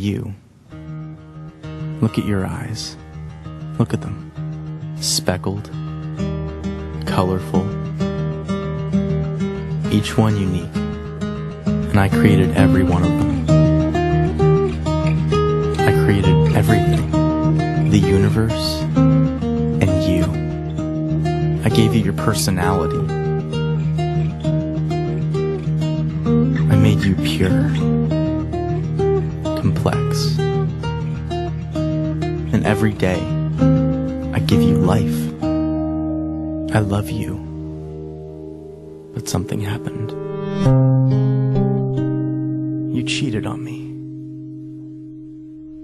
you. Look at your eyes. Look at them. Speckled, colorful, each one unique. And I created every one of them. I created everything, the universe, and you. I gave you your personality. I made you pure, complex. And every day, I give you life. I love you. But something happened. You cheated on me.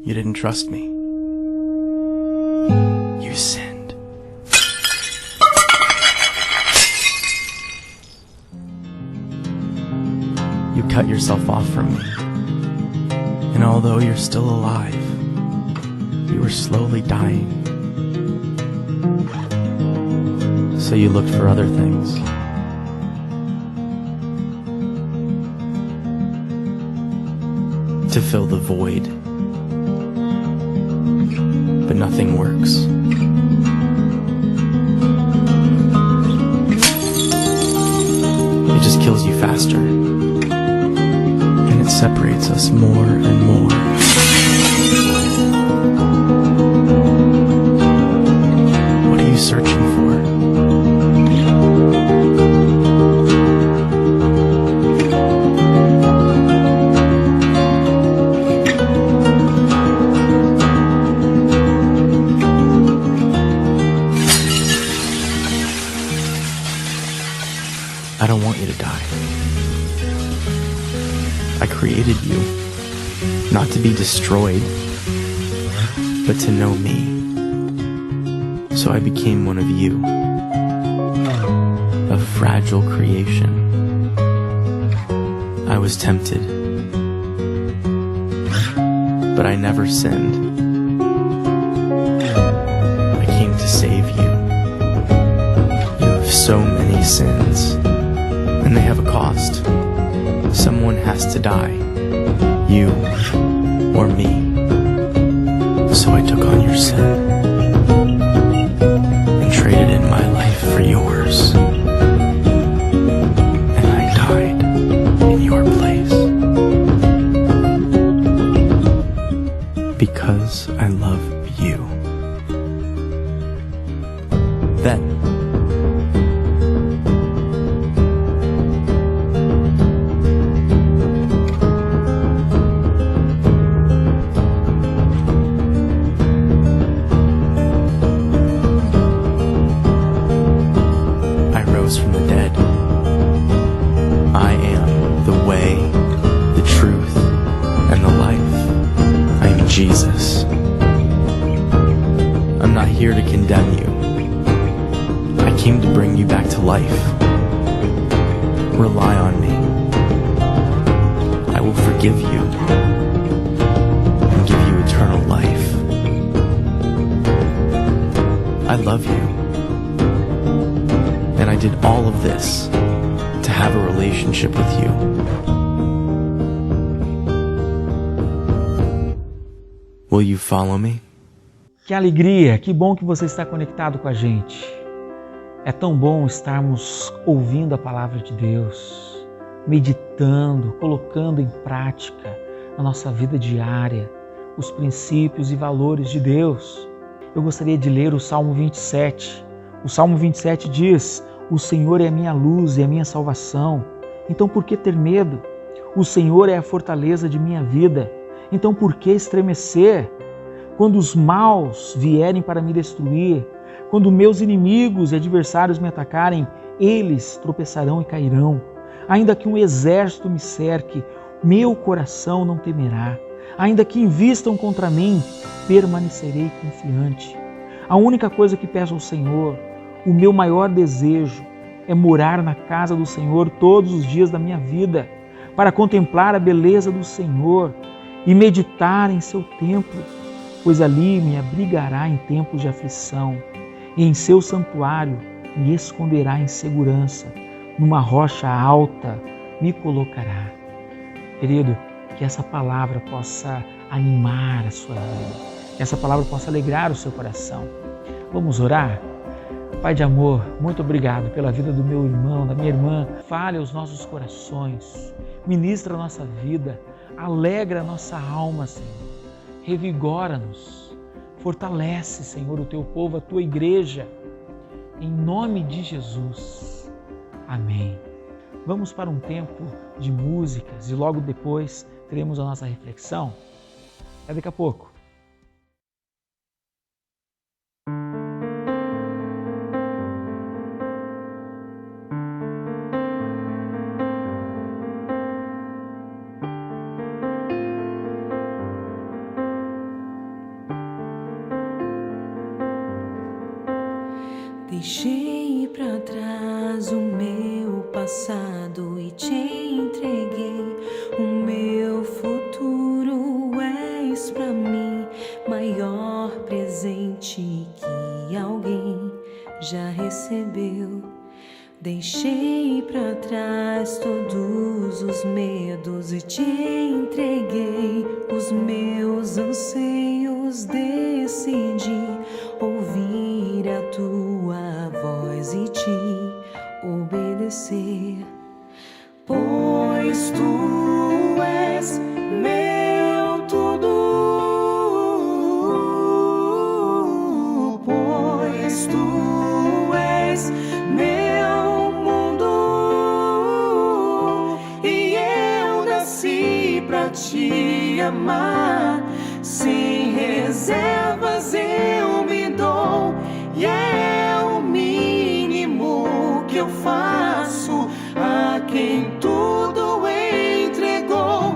You didn't trust me. You sinned. You cut yourself off from me. And although you're still alive, you were slowly dying. So you looked for other things. To fill the void. But nothing works. It just kills you faster. And it separates us more and more. What are you searching for? I don't want you to die. I created you, not to be destroyed, but to know me. So I became one of you, a fragile creation. I was tempted, but I never sinned. I came to save you. You have so many sins. And they have a cost. Someone has to die. You or me. So I took on your sin and traded in my life for yours. And I died in your place. Because I love you. Then from the dead. I am the way, the truth, and the life. I am Jesus. I'm not here to condemn you. I came to bring you back to life. Rely on me. I will forgive you and give you eternal life. I love you. And I did all of this to have a relationship with you. Will you follow me? Que alegria, que bom que você está conectado com a gente. É tão bom estarmos ouvindo a palavra de Deus, meditando, colocando em prática na nossa vida diária os princípios e valores de Deus. Eu gostaria de ler o Salmo 27. O Salmo 27 diz: o Senhor é a minha luz e a minha salvação. Então por que ter medo? O Senhor é a fortaleza de minha vida. Então por que estremecer? Quando os maus vierem para me destruir, quando meus inimigos e adversários me atacarem, eles tropeçarão e cairão. Ainda que um exército me cerque, meu coração não temerá. Ainda que invistam contra mim, permanecerei confiante. A única coisa que peço ao Senhor, o meu maior desejo, é morar na casa do Senhor todos os dias da minha vida, para contemplar a beleza do Senhor e meditar em seu templo, pois ali me abrigará em tempos de aflição, e em seu santuário me esconderá em segurança, numa rocha alta me colocará. Querido, que essa palavra possa animar a sua vida. Que essa palavra possa alegrar o seu coração. Vamos orar? Pai de amor, muito obrigado pela vida do meu irmão, da minha irmã. Fale aos nossos corações, ministra a nossa vida, alegra a nossa alma, Senhor. Revigora-nos, fortalece, Senhor, o teu povo, a tua igreja. Em nome de Jesus. Amém. Vamos para um tempo de músicas e logo depois teremos a nossa reflexão. Até daqui a pouco. Deixei pra trás o meu passado e te entreguei o meu futuro. És pra mim maior presente que alguém já recebeu. Deixei pra trás todos os medos e te entreguei os meus anseios. Decidi ouvir a tua voz e te obedecer, pois tu és meu tudo, pois tu és meu mundo, e eu nasci pra te amar. Sem reservas eu me dou, e é o mínimo que eu faço a quem tudo entregou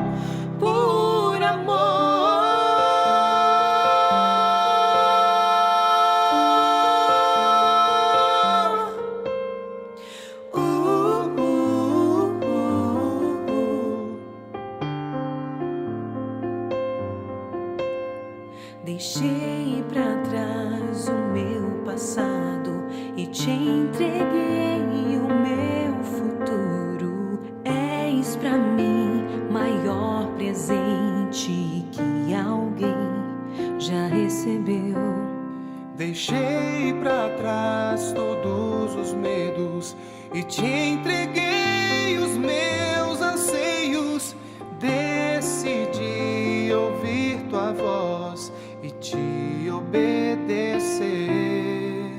por amor. Deixei pra trás o meu passado e te entreguei o meu futuro. És pra mim maior presente que alguém já recebeu. Deixei pra trás todos os medos e te entreguei os meus anseios. Decidi ouvir tua voz e te obedecer,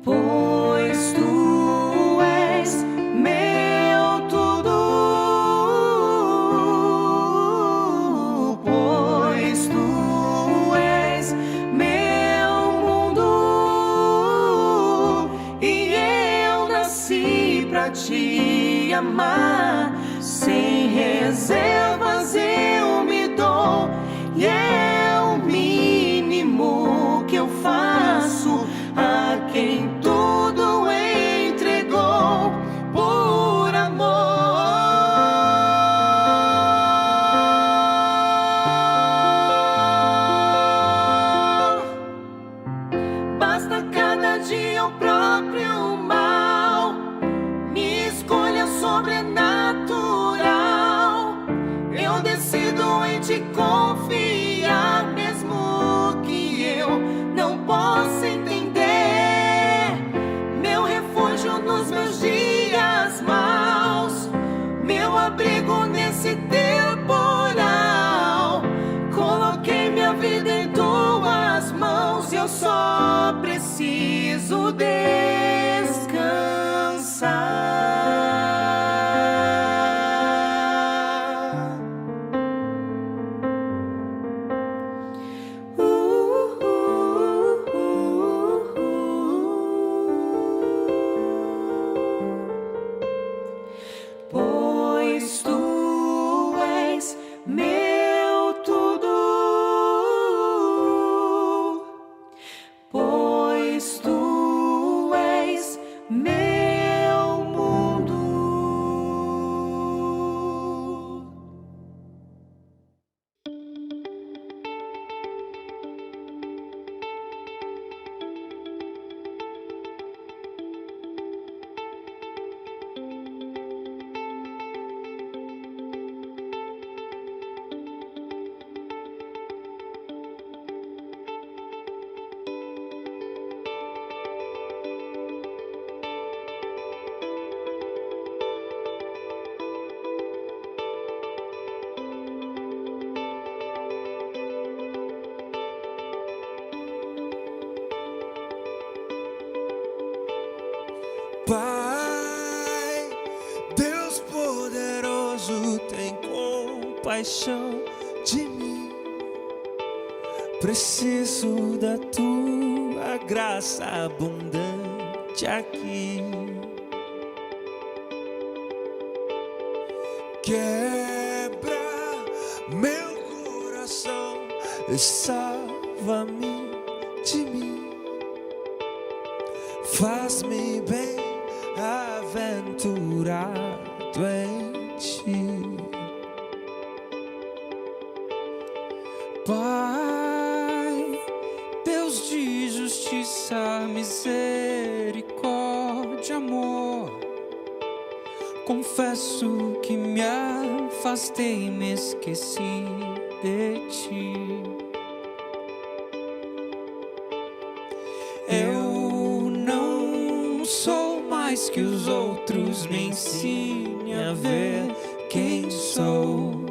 pois tu és meu tudo, pois tu és meu mundo, e eu nasci pra te amar. Sem reservas eu me dou, e é o mínimo que eu faço a quem tudo entregou por amor. Basta cada dia o próprio mal, minha escolha sobrenatural. Eu decido em te confiar, mesmo que eu não possa entender. Meu refúgio nos meus dias maus, meu abrigo nesse temporal. Coloquei minha vida em tuas mãos, eu só preciso descansar. Pai, Deus poderoso, tem compaixão de mim. Preciso da tua graça abundante aqui. Quebra meu coração e salva-me de mim. Faz-me bem-aventurado em ti. Pai, Deus de justiça, misericórdia, amor, confesso que me afastei e me esqueci de ti. Eu não sou mais que os outros, me ensine a ver quem sou.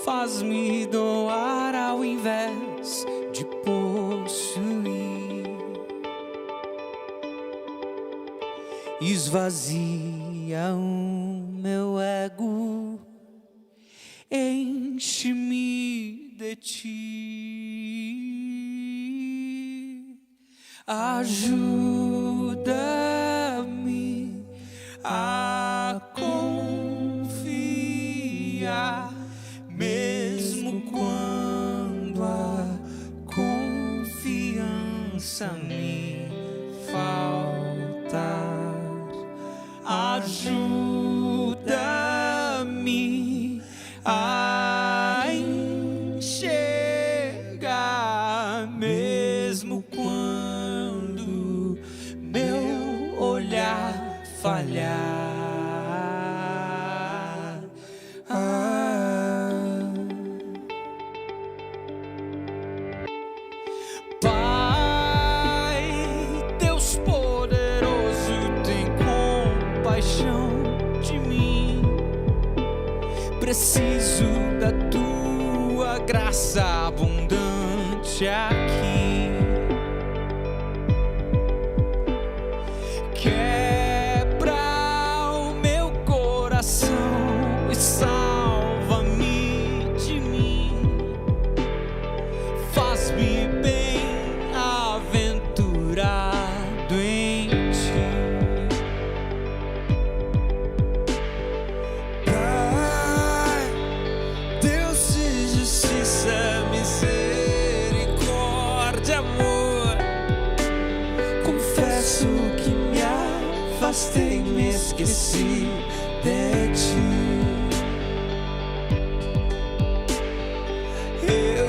Faz-me doar ao invés de possuir. Esvazia o meu ego, enche-me de ti. Ajuda-me a confiar, mesmo quando a confiança me faltar. Ajuda-me a enxergar, mesmo quando meu olhar falhar. Pai, Deus poderoso, tem compaixão de mim. Preciso da tua graça abundante aqui. Quebra o meu coração e salva-me de mim. Faz-me bem-aventurado em ti. Pai, Deus de justiça, misericórdia, amor, confesso que me afastei, me esqueci de ti. Eu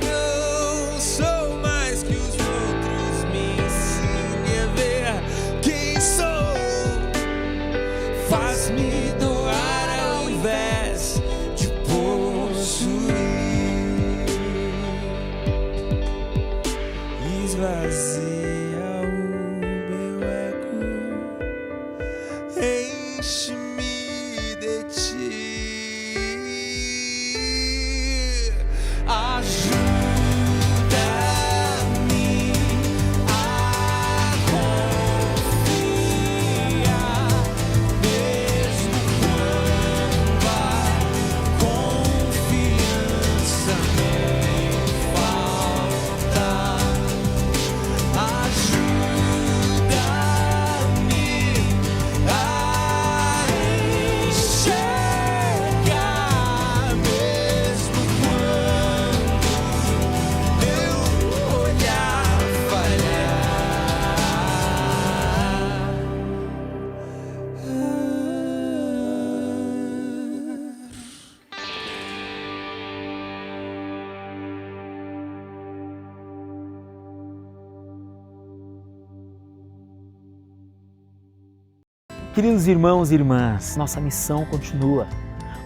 não sou mais que os outros, me ensine a ver quem sou. Faz-me doar ao invés de possuir. Esvazia o meu ego, enche-me de ti. Ajuda-me a confiar, mesmo quando a confiança me faltar. Ajuda-me a enxergar, mesmo quando meu olhar falhar. Queridos irmãos e irmãs, nossa missão continua.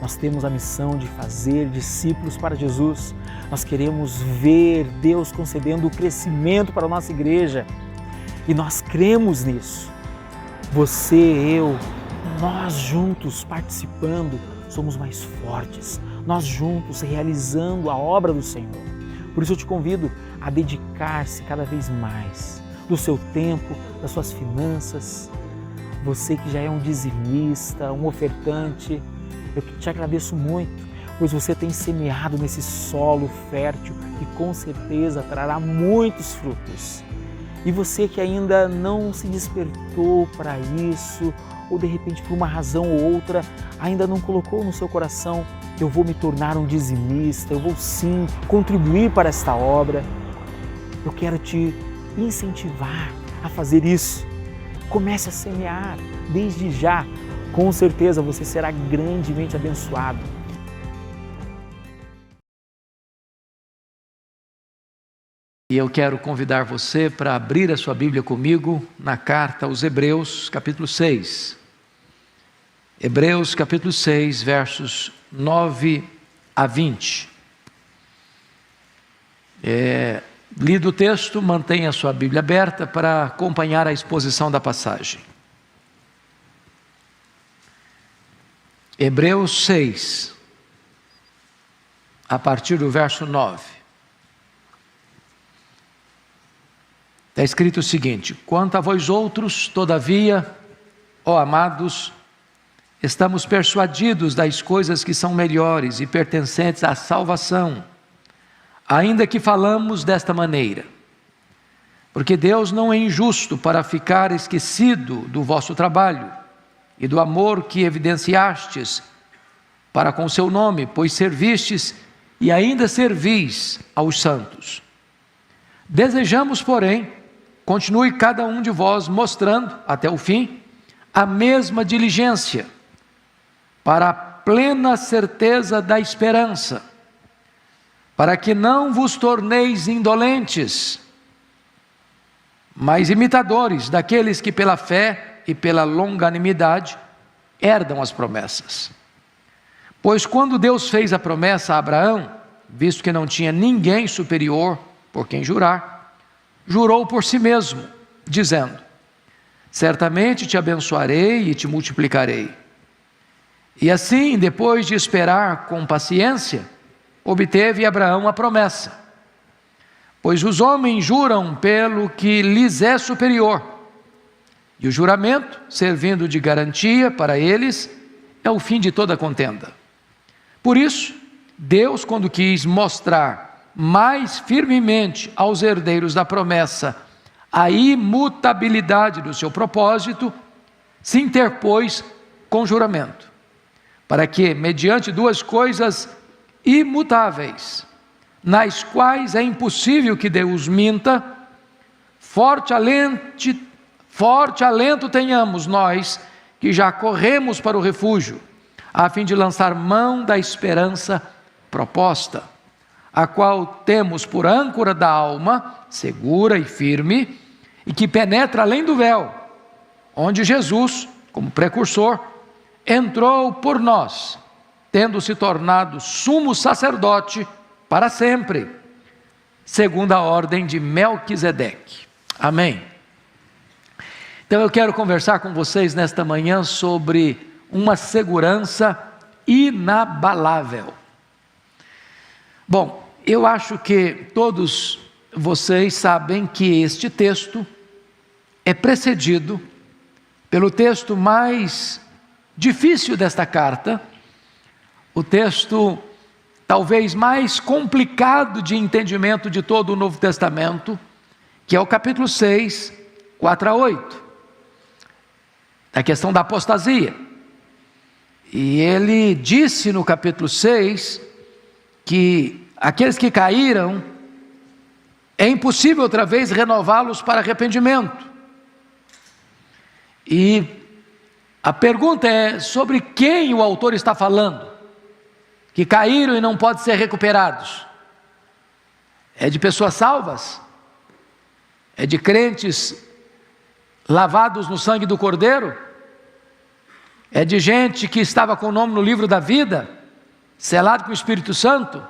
Nós temos a missão de fazer discípulos para Jesus. Nós queremos ver Deus concedendo o crescimento para a nossa igreja. E nós cremos nisso. Você, eu, nós juntos participando, somos mais fortes. Nós juntos realizando a obra do Senhor. Por isso eu te convido a dedicar-se cada vez mais. do seu tempo, das suas finanças. Você que já é um dizimista, um ofertante, eu te agradeço muito, pois você tem semeado nesse solo fértil que com certeza trará muitos frutos. E você que ainda não se despertou para isso, ou de repente por uma razão ou outra ainda não colocou no seu coração, eu vou me tornar um dizimista, eu vou sim contribuir para esta obra. Eu quero te incentivar a fazer isso. Comece a semear desde já. Com certeza você será grandemente abençoado. E eu quero convidar você para abrir a sua Bíblia comigo na carta aos Hebreus, capítulo 6. Hebreus, capítulo 6, versos 9 a 20. Lido o texto, mantenha a sua Bíblia aberta para acompanhar a exposição da passagem. Hebreus 6, a partir do verso 9. Está escrito o seguinte: quanto a vós outros, todavia, ó amados, estamos persuadidos das coisas que são melhores e pertencentes à salvação, ainda que falamos desta maneira. Porque Deus não é injusto para ficar esquecido do vosso trabalho e do amor que evidenciastes para com o seu nome, pois servistes e ainda servis aos santos. Desejamos, porém, continue cada um de vós mostrando, até o fim, a mesma diligência, para a plena certeza da esperança, para que não vos torneis indolentes, mas imitadores daqueles que pela fé e pela longanimidade herdam as promessas. Pois quando Deus fez a promessa a Abraão, visto que não tinha ninguém superior por quem jurar, jurou por si mesmo, dizendo: certamente te abençoarei e te multiplicarei. E assim, depois de esperar com paciência, obteve Abraão a promessa. Pois os homens juram pelo que lhes é superior, e o juramento, servindo de garantia para eles, é o fim de toda contenda. Por isso, Deus, quando quis mostrar mais firmemente aos herdeiros da promessa a imutabilidade do seu propósito, se interpôs com juramento, para que, mediante duas coisas imutáveis, nas quais é impossível que Deus minta, forte alento tenhamos nós, que já corremos para o refúgio, a fim de lançar mão da esperança proposta, a qual temos por âncora da alma, segura e firme, e que penetra além do véu, onde Jesus, como precursor, entrou por nós, tendo se tornado sumo sacerdote para sempre, segundo a ordem de Melquisedeque. Amém. Então eu quero conversar com vocês nesta manhã sobre uma segurança inabalável. Bom, eu acho que todos vocês sabem que este texto é precedido pelo texto mais difícil desta carta, o texto talvez mais complicado de entendimento de todo o Novo Testamento, que é o capítulo 6, 4 a 8, a questão da apostasia. E ele disse no capítulo 6 que aqueles que caíram, é impossível outra vez renová-los para arrependimento. E a pergunta é sobre quem o autor está falando, que caíram e não podem ser recuperados. É de pessoas salvas? É de crentes lavados no sangue do Cordeiro? É de gente que estava com o nome no livro da vida, selado com o Espírito Santo,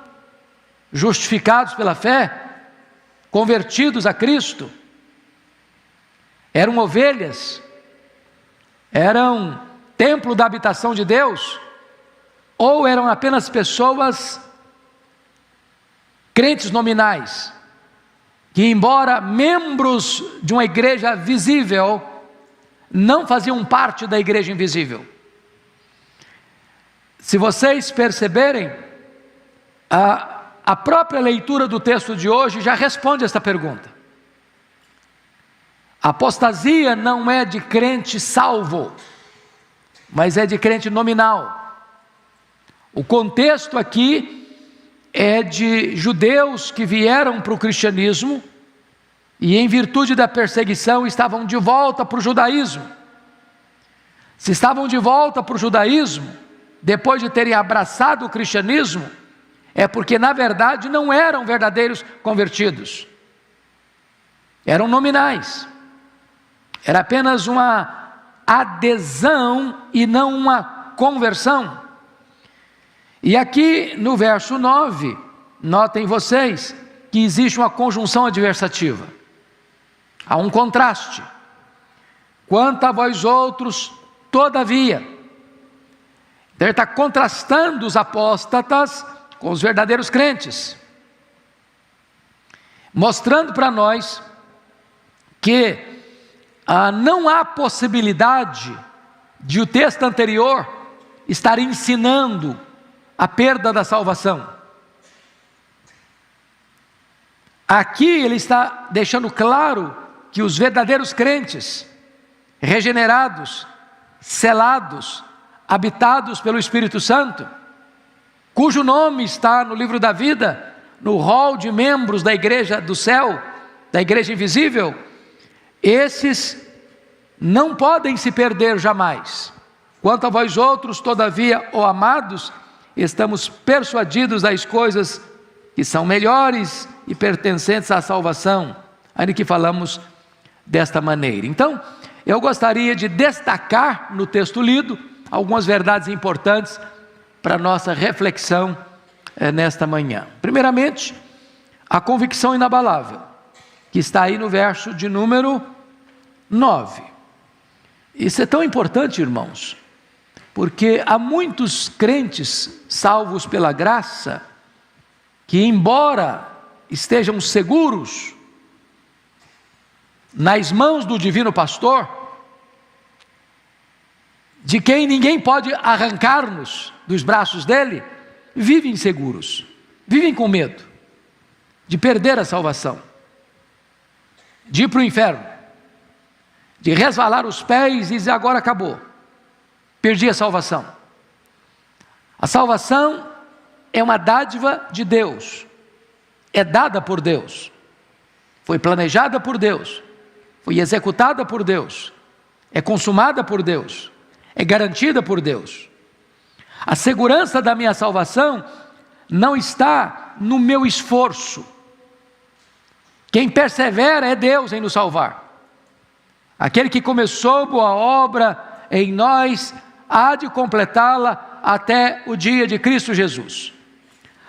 justificados pela fé, convertidos a Cristo? Eram ovelhas? Eram templo da habitação de Deus? Ou eram apenas pessoas crentes nominais? que, embora membros de uma igreja visível, não faziam parte da igreja invisível. Se vocês perceberem, a própria leitura do texto de hoje já responde esta pergunta. A apostasia não é de crente salvo, mas é de crente nominal. O contexto aqui é de judeus que vieram para o cristianismo e, em virtude da perseguição, estavam de volta para o judaísmo. Se estavam de volta para o judaísmo, depois de terem abraçado o cristianismo, é porque na verdade não eram verdadeiros convertidos, eram nominais, era apenas uma adesão e não uma conversão. E aqui no verso 9, notem vocês que existe uma conjunção adversativa, há um contraste. Quanto a vós outros, todavia. Então ele está contrastando os apóstatas com os verdadeiros crentes, mostrando para nós que não há possibilidade de o texto anterior estar ensinando a perda da salvação. Aqui ele está deixando claro que os verdadeiros crentes, regenerados, selados, habitados pelo Espírito Santo, cujo nome está no livro da vida, no rol de membros da igreja do céu, da igreja invisível, esses não podem se perder jamais. Quanto a vós outros, todavia, ó amados, estamos persuadidos das coisas que são melhores e pertencentes à salvação, ainda que falamos desta maneira. Então, eu gostaria de destacar no texto lido algumas verdades importantes para a nossa reflexão nesta manhã. Primeiramente, a convicção inabalável, que está aí no verso de número 9. Isso é tão importante, irmãos, porque há muitos crentes salvos pela graça, que embora estejam seguros nas mãos do divino pastor, de quem ninguém pode arrancar-nos dos braços dele, vivem inseguros, vivem com medo de perder a salvação, de ir para o inferno, de resvalar os pés e dizer: agora acabou, perdi a salvação. A salvação é uma dádiva de Deus, é dada por Deus, foi planejada por Deus, foi executada por Deus, é consumada por Deus, é garantida por Deus. A segurança da minha salvação não está no meu esforço. Quem persevera é Deus em nos salvar. Aquele que começou boa obra em nós há de completá-la até o dia de Cristo Jesus.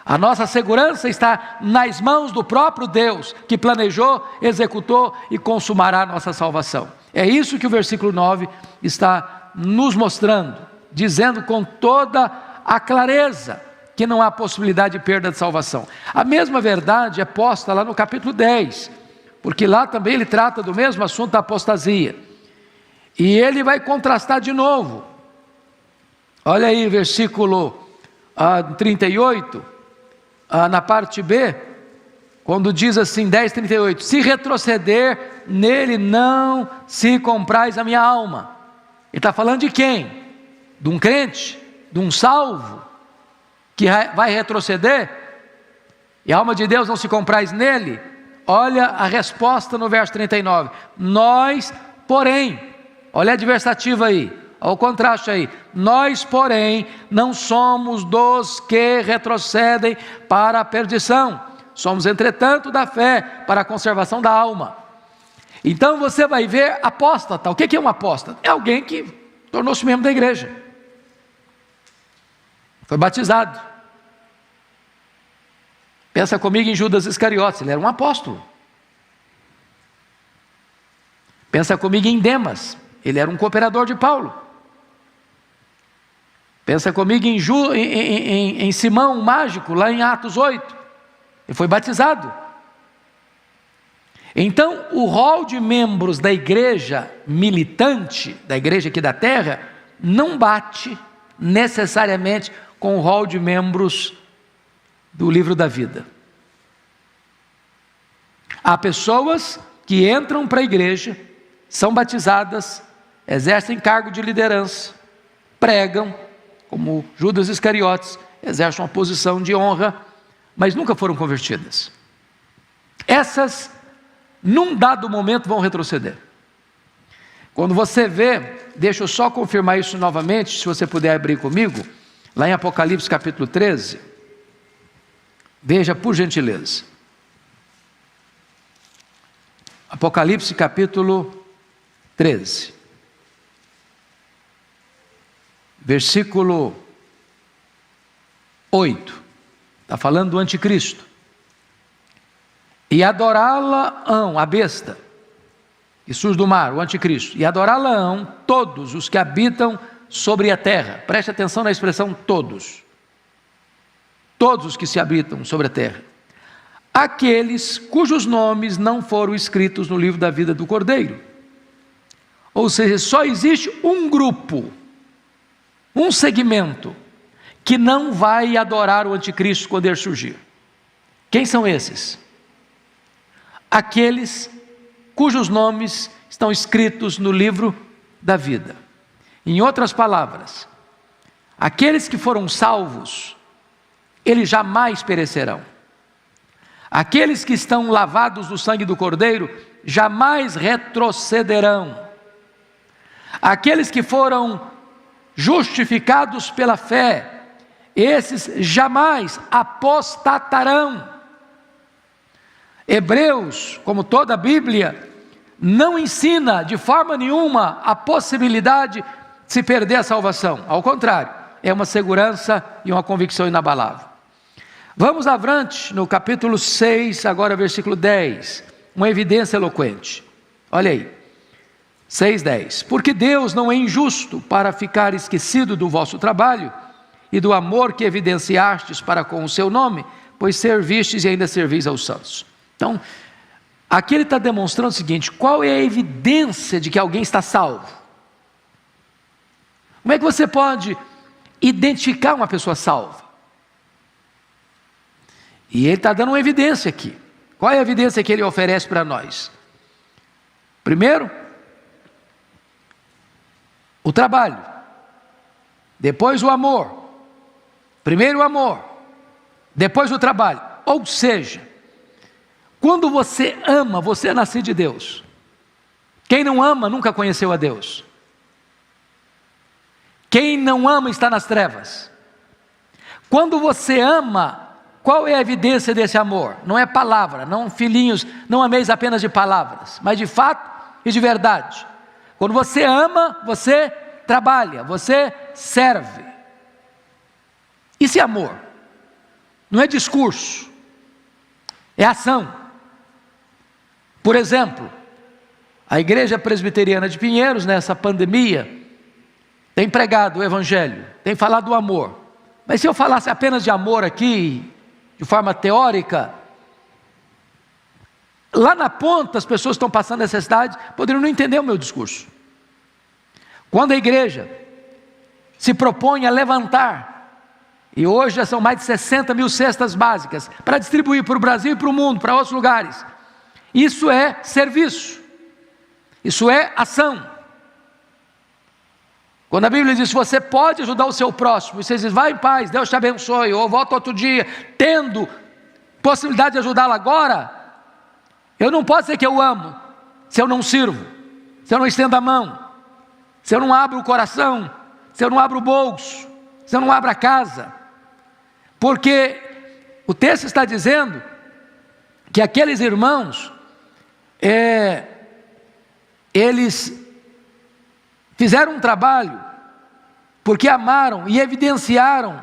A nossa segurança está nas mãos do próprio Deus, que planejou, executou e consumará a nossa salvação. É isso que o versículo 9 está nos mostrando, dizendo com toda a clareza que não há possibilidade de perda de salvação. A mesma verdade é posta lá no capítulo 10, porque lá também ele trata do mesmo assunto da apostasia. E ele vai contrastar de novo. Olha aí, versículo 38, na parte B, quando diz assim, 10:38, se retroceder nele, não se comprais a minha alma. Ele está falando de quem? De um crente, de um salvo, que vai retroceder, e a alma de Deus não se comprais nele. Olha a resposta no verso 39, nós, porém, olha a adversativa aí, olha o contraste aí, nós, porém, não somos dos que retrocedem para a perdição, somos, entretanto, da fé para a conservação da alma. Então você vai ver apóstata. O que é um apóstata? É alguém que tornou-se membro da igreja, foi batizado. Pensa comigo em Judas Iscariotes, ele era um apóstolo. Pensa comigo em Demas, ele era um cooperador de Paulo. Pensa comigo em Simão, o mágico, lá em Atos 8, ele foi batizado. Então, o rol de membros da igreja militante, da igreja aqui da terra, não bate necessariamente com o rol de membros do livro da vida. Há pessoas que entram para a igreja, são batizadas, exercem cargo de liderança, pregam, como Judas Iscariotes, exercem uma posição de honra, mas nunca foram convertidas. Essas, num dado momento, vão retroceder. Quando você vê, deixa eu só confirmar isso novamente, se você puder abrir comigo, lá em Apocalipse capítulo 13, veja por gentileza. Apocalipse capítulo 13, versículo 8, está falando do anticristo. E adorá-la-ão, a besta, que surge do mar, o anticristo, e adorá-la-ão todos os que habitam sobre a terra. Preste atenção na expressão todos. Todos os que se habitam sobre a terra. Aqueles cujos nomes não foram escritos no livro da vida do Cordeiro. Ou seja, só existe um grupo, um segmento, que não vai adorar o anticristo quando ele surgir. Quem são esses? Aqueles cujos nomes estão escritos no livro da vida. Em outras palavras, aqueles que foram salvos, eles jamais perecerão. Aqueles que estão lavados no sangue do Cordeiro, jamais retrocederão. Aqueles que foram justificados pela fé, esses jamais apostatarão. Hebreus, como toda a Bíblia, não ensina de forma nenhuma a possibilidade de se perder a salvação. Ao contrário, é uma segurança e uma convicção inabalável. Vamos avante no capítulo 6, agora versículo 10, uma evidência eloquente. Olha aí, 6:10. Porque Deus não é injusto para ficar esquecido do vosso trabalho e do amor que evidenciastes para com o seu nome, pois servistes e ainda servis aos santos. Então, aqui ele está demonstrando o seguinte: qual é a evidência de que alguém está salvo? Como é que você pode identificar uma pessoa salva? E ele está dando uma evidência aqui. Qual é a evidência que ele oferece para nós? Primeiro, o trabalho. Depois o amor. Primeiro o amor, depois o trabalho. Ou seja, quando você ama, você é nascido de Deus. Quem não ama nunca conheceu a Deus. Quem não ama está nas trevas. Quando você ama, qual é a evidência desse amor? Não é palavra, não filhinhos, não ameis apenas de palavras, mas de fato e de verdade. Quando você ama, você trabalha, você serve. Isso é amor, não é discurso, é ação. Por exemplo, a Igreja Presbiteriana de Pinheiros, nessa pandemia, tem pregado o Evangelho, tem falado do amor. Mas se eu falasse apenas de amor aqui, de forma teórica, lá na ponta as pessoas estão passando necessidade, poderiam não entender o meu discurso. Quando a igreja se propõe a levantar, e hoje já são mais de 60 mil cestas básicas, para distribuir para o Brasil e para o mundo, para outros lugares, isso é serviço, isso é ação. Quando a Bíblia diz, você pode ajudar o seu próximo, e você diz, vai em paz, Deus te abençoe, ou volta outro dia, tendo possibilidade de ajudá-lo agora, eu não posso dizer que eu amo, se eu não sirvo, se eu não estendo a mão, se eu não abro o coração, se eu não abro o bolso, se eu não abro a casa, porque o texto está dizendo que aqueles irmãos, eles fizeram um trabalho, porque amaram e evidenciaram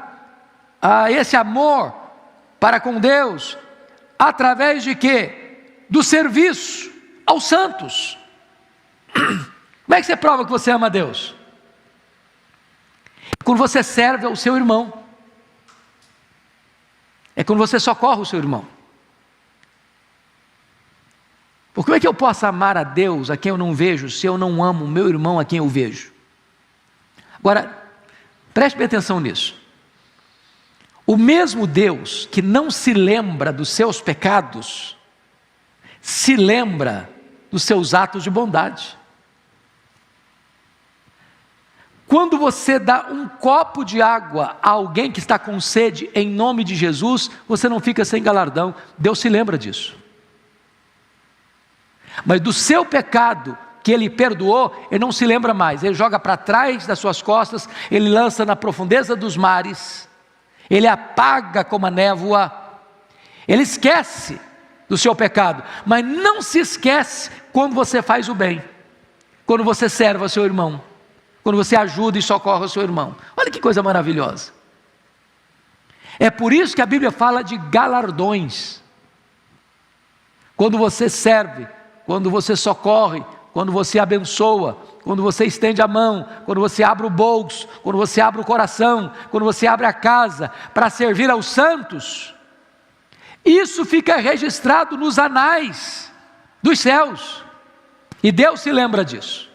esse amor para com Deus, através de quê? Do serviço aos santos. Como é que você prova que você ama a Deus? Quando você serve ao seu irmão, é quando você socorre o seu irmão. Porque como é que eu posso amar a Deus a quem eu não vejo, se eu não amo o meu irmão a quem eu vejo? Agora, preste bem atenção nisso. O mesmo Deus que não se lembra dos seus pecados, se lembra dos seus atos de bondade. Quando você dá um copo de água a alguém que está com sede, em nome de Jesus, você não fica sem galardão. Deus se lembra disso. Mas do seu pecado que Ele perdoou, Ele não se lembra mais. Ele joga para trás das suas costas, Ele lança na profundeza dos mares, Ele apaga como a névoa, Ele esquece do seu pecado, mas não se esquece quando você faz o bem, quando você serve ao seu irmão, quando você ajuda e socorre o seu irmão. Olha que coisa maravilhosa. É por isso que a Bíblia fala de galardões. Quando você serve, quando você socorre, quando você abençoa, quando você estende a mão, quando você abre o bolso, quando você abre o coração, quando você abre a casa para servir aos santos, isso fica registrado nos anais dos céus, e Deus se lembra disso.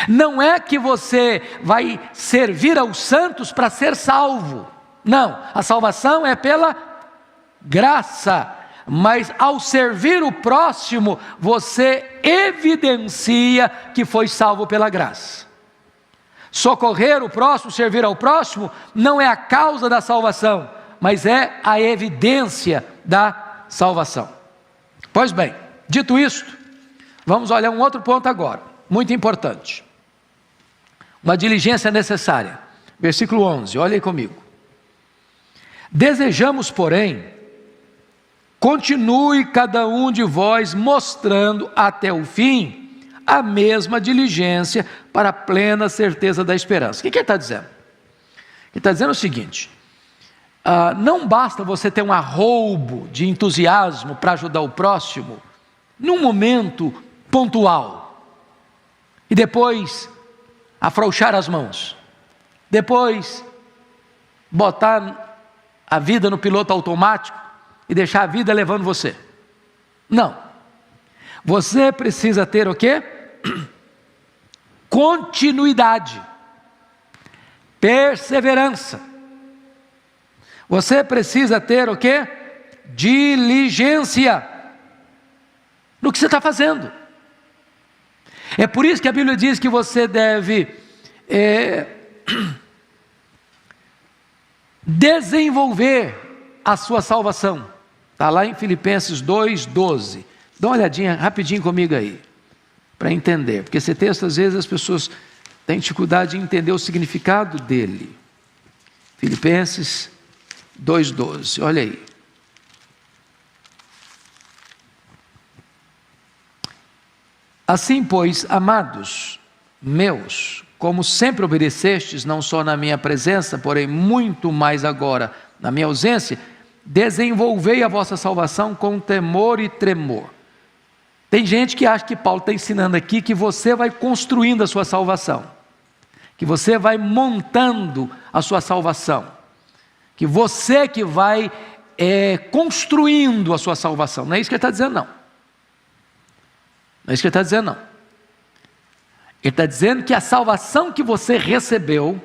Não é que você vai servir aos santos para ser salvo, não, a salvação é pela graça, mas ao servir o próximo, você evidencia que foi salvo pela graça. Socorrer o próximo, servir ao próximo, não é a causa da salvação, mas é a evidência da salvação. Pois bem, dito isto, vamos olhar um outro ponto agora, muito importante. Uma diligência necessária. Versículo 11, olha aí comigo. Desejamos, porém, continue cada um de vós mostrando até o fim a mesma diligência para a plena certeza da esperança. O que ele está dizendo? Ele está dizendo o seguinte: não basta você ter um arroubo de entusiasmo para ajudar o próximo num momento pontual e depois afrouxar as mãos, depois botar a vida no piloto automático e deixar a vida levando você. Não. Você precisa ter o quê? Continuidade, perseverança. Você precisa ter o quê? Diligência no que você está fazendo. É por isso que a Bíblia diz que você deve desenvolver a sua salvação. Está lá em Filipenses 2:12. Dá uma olhadinha rapidinho comigo aí, para entender, porque esse texto às vezes as pessoas têm dificuldade de entender o significado dele. Filipenses 2:12, olha aí. Assim, pois, amados meus, como sempre obedecestes, não só na minha presença, porém muito mais agora na minha ausência, desenvolvei a vossa salvação com temor e tremor. Tem gente que acha que Paulo está ensinando aqui que você vai construindo a sua salvação, que você vai montando a sua salvação, que você que vai construindo a sua salvação. Não é isso que ele está dizendo, não. Não é isso que ele está dizendo, não. Ele está dizendo que a salvação que você recebeu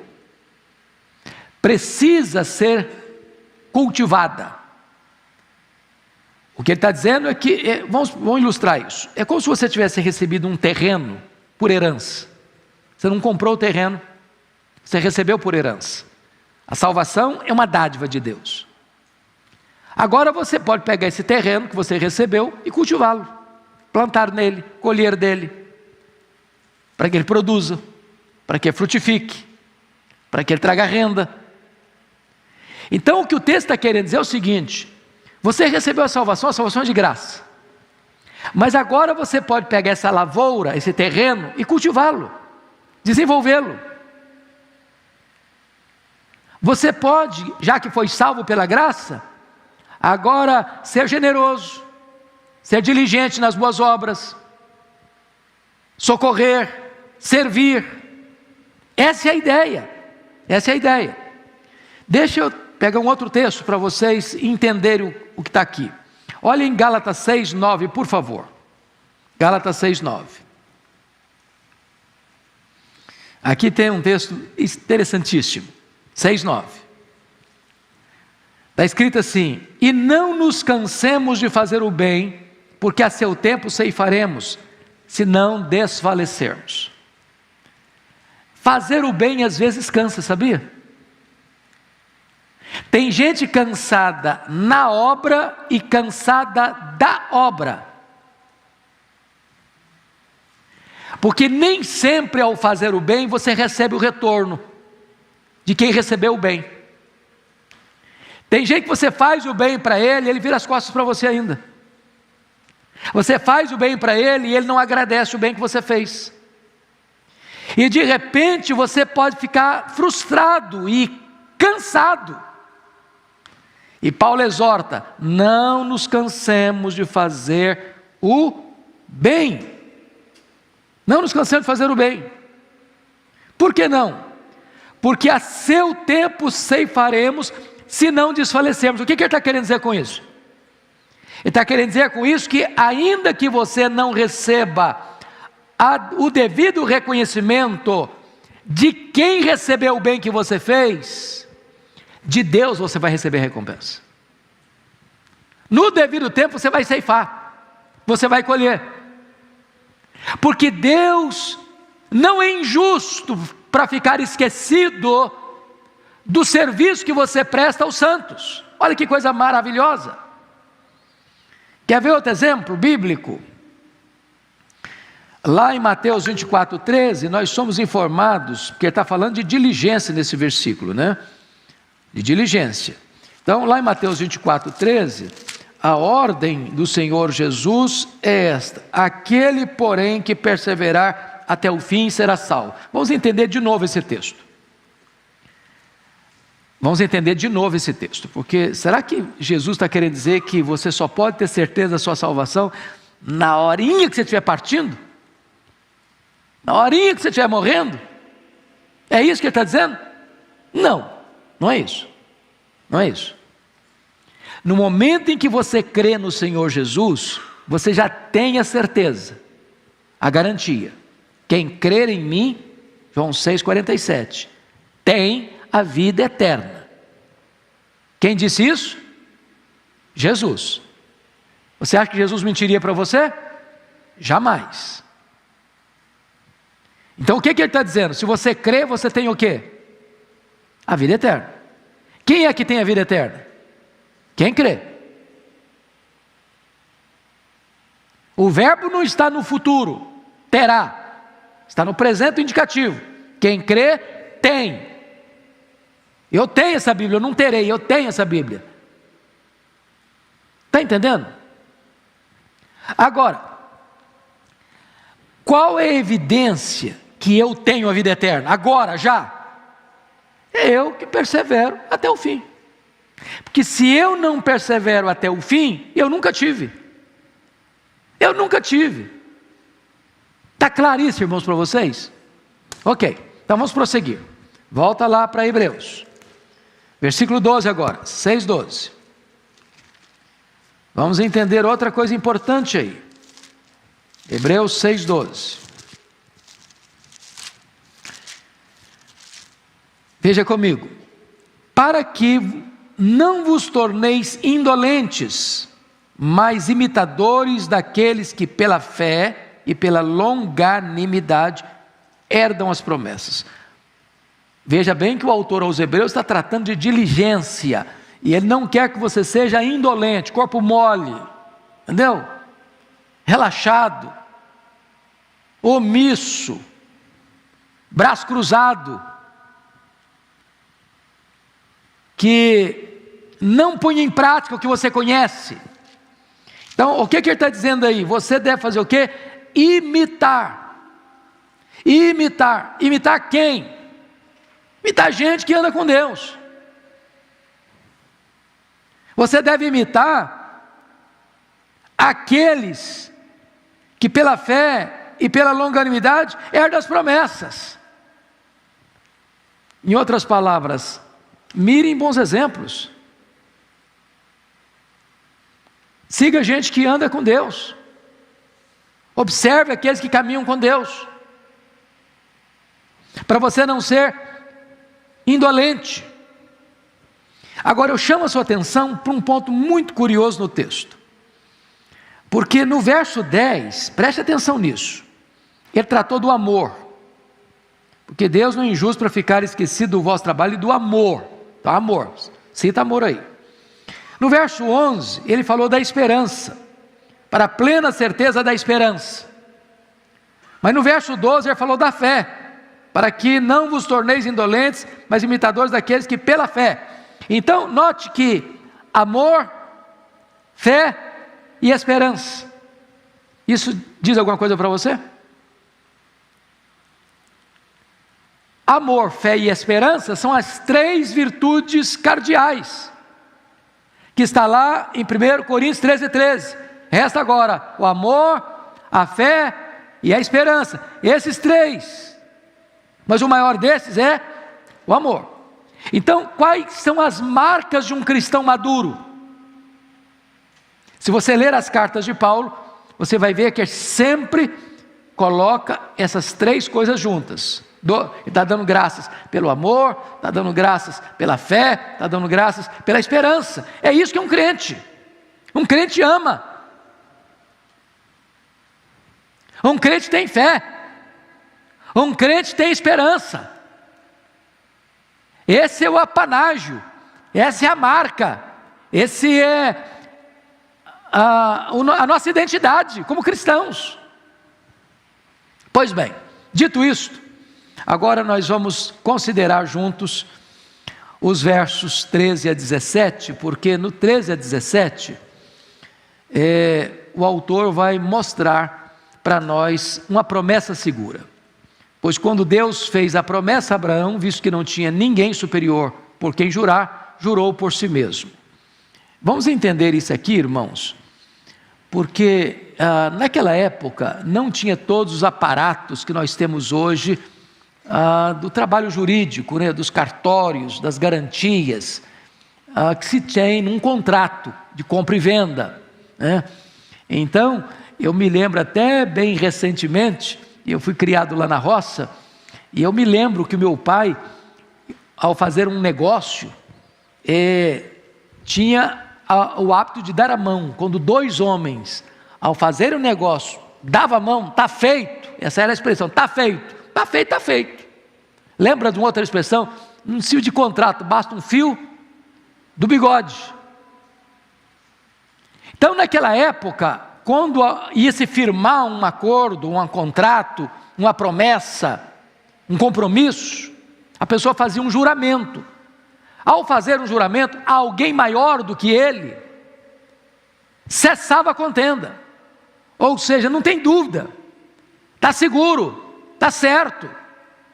precisa ser cultivada. O que ele está dizendo é que, vamos ilustrar isso, é como se você tivesse recebido um terreno por herança. Você não comprou o terreno, você recebeu por herança. A salvação é uma dádiva de Deus. Agora você pode pegar esse terreno que você recebeu e cultivá-lo, plantar nele, colher dele, para que ele produza, para que ele frutifique, para que ele traga renda. Então o que o texto está querendo dizer é o seguinte: você recebeu a salvação é de graça, mas agora você pode pegar essa lavoura, esse terreno e cultivá-lo, desenvolvê-lo. Você pode, já que foi salvo pela graça, agora ser generoso, ser diligente nas boas obras, socorrer, servir. Essa é a ideia, essa é a ideia. Deixa eu pegar um outro texto para vocês entenderem o que está aqui. Olha em Gálatas 6:9, por favor. Gálatas 6:9. Aqui tem um texto interessantíssimo. 6:9. Está escrito assim: e não nos cansemos de fazer o bem, porque a seu tempo ceifaremos, se não desfalecermos. Fazer o bem às vezes cansa, sabia? Tem gente cansada na obra e cansada da obra. Porque nem sempre ao fazer o bem você recebe o retorno de quem recebeu o bem. Tem gente que você faz o bem para ele, ele vira as costas para você ainda. Você faz o bem para ele e ele não agradece o bem que você fez. E de repente você pode ficar frustrado e cansado. E Paulo exorta: não nos cansemos de fazer o bem. Não nos cansemos de fazer o bem. Por que não? Porque a seu tempo ceifaremos, se não desfalecermos. O que ele está querendo dizer com isso? Ele está querendo dizer com isso que ainda que você não receba o devido reconhecimento de quem recebeu o bem que você fez, de Deus você vai receber recompensa. No devido tempo você vai ceifar, você vai colher. Porque Deus não é injusto para ficar esquecido do serviço que você presta aos santos. Olha que coisa maravilhosa. Quer ver outro exemplo bíblico? Lá em Mateus 24:13, nós somos informados, porque ele está falando de diligência nesse versículo, né? De diligência. Então, lá em Mateus 24:13, a ordem do Senhor Jesus é esta: aquele, porém, que perseverar até o fim será salvo. Vamos entender de novo esse texto. Vamos entender de novo esse texto, porque será que Jesus está querendo dizer que você só pode ter certeza da sua salvação na horinha que você estiver partindo? Na horinha que você estiver morrendo? É isso que ele está dizendo? Não, não é isso. Não é isso. No momento em que você crê no Senhor Jesus, você já tem a certeza, a garantia. Quem crer em mim, João 6,47, tem a vida eterna. Quem disse isso? Jesus. Você acha que Jesus mentiria para você? Jamais. Então o que ele está dizendo? Se você crê, você tem o quê? A vida eterna. Quem é que tem a vida eterna? Quem crê. O verbo não está no futuro, terá. Está no presente indicativo. Quem crê, tem. Eu tenho essa Bíblia, eu não terei, eu tenho essa Bíblia. Está entendendo? Agora, qual é a evidência que eu tenho a vida eterna? Agora, já? É eu que persevero até o fim. Porque se eu não persevero até o fim, eu nunca tive. Eu nunca tive. Está claro isso, irmãos, para vocês? Ok, então vamos prosseguir. Volta lá para Hebreus. Versículo 12 agora, 6:12. Vamos entender outra coisa importante aí. Hebreus 6:12. Veja comigo. Para que não vos torneis indolentes, mas imitadores daqueles que pela fé e pela longanimidade herdam as promessas. Veja bem que o autor aos Hebreus está tratando de diligência, e ele não quer que você seja indolente, corpo mole, entendeu? Relaxado, omisso, braço cruzado, que não põe em prática o que você conhece. Então, o que ele está dizendo aí? Você deve fazer o quê? Imitar. Imitar. Imitar quem? Imitar gente que anda com Deus. Você deve imitar aqueles que pela fé e pela longanimidade herdam as promessas. Em outras palavras, mirem bons exemplos. Siga gente que anda com Deus. Observe aqueles que caminham com Deus, para você não ser indolente. Agora eu chamo a sua atenção para um ponto muito curioso no texto, porque no verso 10, preste atenção nisso, ele tratou do amor, porque Deus não é injusto para ficar esquecido do vosso trabalho e do amor. Então, amor, cita amor aí. No verso 11, ele falou da esperança, para a plena certeza da esperança. Mas no verso 12 ele falou da fé, para que não vos torneis indolentes, mas imitadores daqueles que pela fé. Então note que amor, fé e esperança. Isso diz alguma coisa para você? Amor, fé e esperança são as 3 virtudes cardeais, que está lá em 1 Coríntios 13:13. Resta agora o amor, a fé e a esperança. Esses 3. Mas o maior desses é o amor. Então, quais são as marcas de um cristão maduro? Se você ler as cartas de Paulo, você vai ver que ele sempre coloca essas 3 coisas juntas. Ele está dando graças pelo amor, está dando graças pela fé, está dando graças pela esperança. É isso que é um crente. Um crente ama. Um crente tem fé. Um crente tem esperança. Esse é o apanágio, essa é a marca, esse é a nossa identidade como cristãos. Pois bem, dito isto, agora nós vamos considerar juntos os versos 13 a 17, porque no 13 a 17, o autor vai mostrar para nós uma promessa segura. Pois quando Deus fez a promessa a Abraão, visto que não tinha ninguém superior por quem jurar, jurou por si mesmo. Vamos entender isso aqui, irmãos, porque naquela época não tinha todos os aparatos que nós temos hoje do trabalho jurídico, né, dos cartórios, das garantias que se tem num contrato de compra e venda, né? Então, eu me lembro até bem recentemente, eu fui criado lá na roça, e eu me lembro que o meu pai, ao fazer um negócio, tinha o hábito de dar a mão. Quando 2 homens, ao fazer um negócio, davam a mão, está feito. Essa era a expressão, está feito. Está feito, está feito. Lembra de uma outra expressão? Um fio de contrato, basta um fio do bigode. Então naquela época, quando ia se firmar um acordo, um contrato, uma promessa, um compromisso, a pessoa fazia um juramento. Ao fazer um juramento, alguém maior do que ele cessava a contenda. Ou seja, não tem dúvida, está seguro, está certo,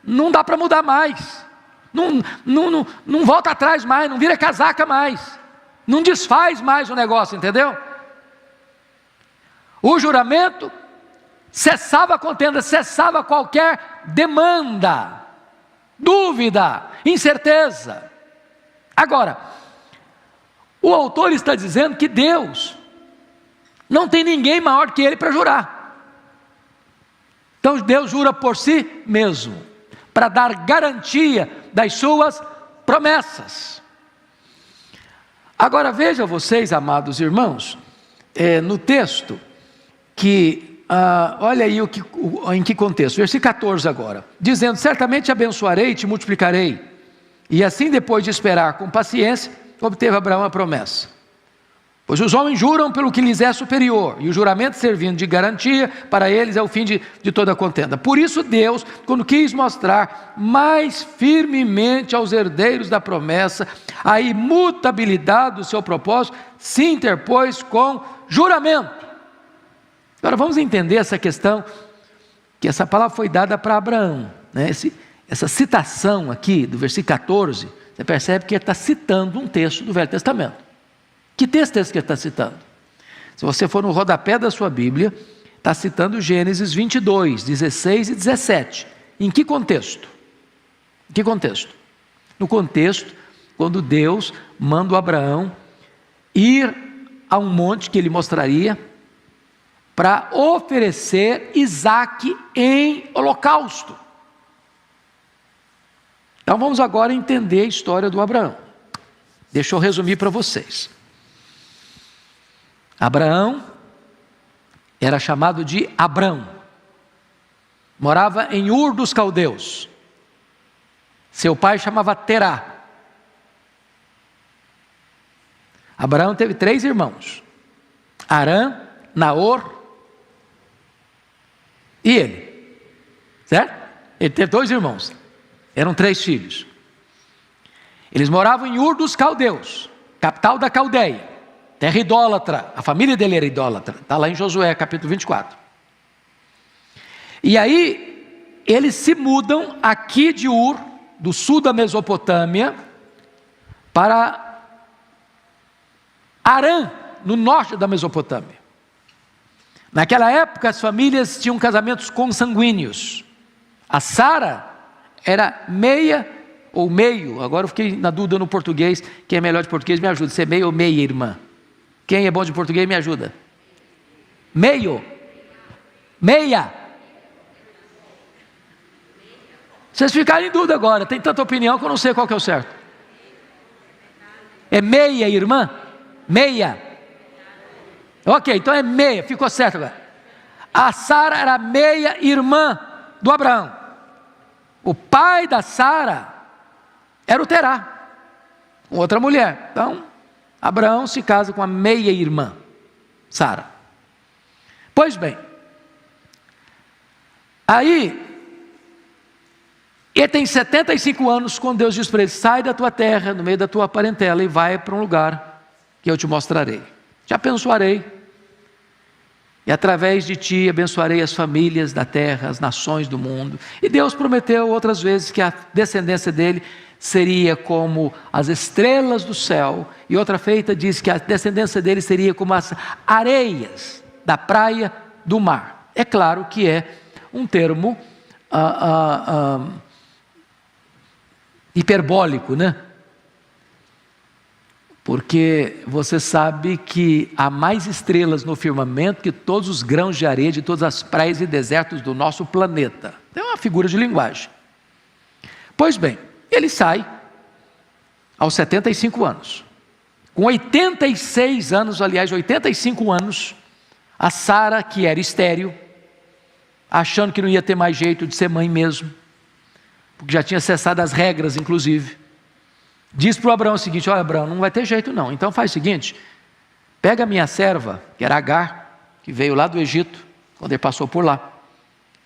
não dá para mudar mais, não volta atrás mais, não vira casaca mais, não desfaz mais o negócio, entendeu? O juramento cessava a contenda, cessava qualquer demanda, dúvida, incerteza. Agora, o autor está dizendo que Deus não tem ninguém maior que Ele para jurar. Então Deus jura por si mesmo, para dar garantia das suas promessas. Agora veja vocês, amados irmãos, no texto, que, olha aí em que contexto, versículo 14 agora, dizendo: certamente abençoarei e te multiplicarei, e assim depois de esperar com paciência, obteve Abraão a promessa. Pois os homens juram pelo que lhes é superior, e o juramento servindo de garantia, para eles é o fim de toda contenda. Por isso Deus, quando quis mostrar mais firmemente aos herdeiros da promessa a imutabilidade do seu propósito, se interpôs com juramento. Agora vamos entender essa questão, que essa palavra foi dada para Abraão, né? Essa citação aqui do versículo 14, você percebe que ele está citando um texto do Velho Testamento. Que texto é esse que ele está citando? Se você for no rodapé da sua Bíblia, está citando Gênesis 22, 16 e 17. Em que contexto? Em que contexto? No contexto, quando Deus manda o Abraão ir a um monte que ele mostraria, para oferecer Isaque em holocausto. Então vamos agora entender a história do Abraão. Deixa eu resumir para vocês. Abraão era chamado de Abrão. Morava em Ur dos Caldeus. Seu pai chamava Terá. Abraão teve 3 irmãos: Arã, Naor e ele. Certo? Ele teve 2 irmãos. Eram 3 filhos. Eles moravam em Ur dos Caldeus, capital da Caldeia, terra idólatra. A família dele era idólatra. Está lá em Josué, capítulo 24. E aí, eles se mudam aqui de Ur, do sul da Mesopotâmia, para Harã, no norte da Mesopotâmia. Naquela época, as famílias tinham casamentos consanguíneos. A Sara era meia ou meio, agora eu fiquei na dúvida no português, quem é melhor de português me ajuda, se é meio ou meia irmã. Quem é bom de português me ajuda. Meio. Meia. Vocês ficaram em dúvida agora, tem tanta opinião que eu não sei qual que é o certo. É meia irmã? Meia. Ok, então é meia, ficou certo agora. A Sara era meia irmã do Abraão. O pai da Sara era o Terá, outra mulher. Então, Abraão se casa com a meia irmã, Sara. Pois bem, aí, ele tem 75 anos quando Deus diz para ele: sai da tua terra, no meio da tua parentela, e vai para um lugar que eu te mostrarei. Te abençoarei, e através de ti abençoarei as famílias da terra, as nações do mundo. E Deus prometeu outras vezes que a descendência dele seria como as estrelas do céu, e outra feita diz que a descendência dele seria como as areias da praia do mar. É claro que é um termo hiperbólico, né? Porque você sabe que há mais estrelas no firmamento que todos os grãos de areia de todas as praias e desertos do nosso planeta. É uma figura de linguagem. Pois bem, ele sai aos 75 anos. Com 86 anos, aliás, 85 anos, a Sara, que era estéril, achando que não ia ter mais jeito de ser mãe mesmo, porque já tinha cessado as regras, inclusive, diz para o Abraão o seguinte: olha, Abraão, não vai ter jeito não, então faz o seguinte, pega a minha serva, que era Agar, que veio lá do Egito, quando ele passou por lá,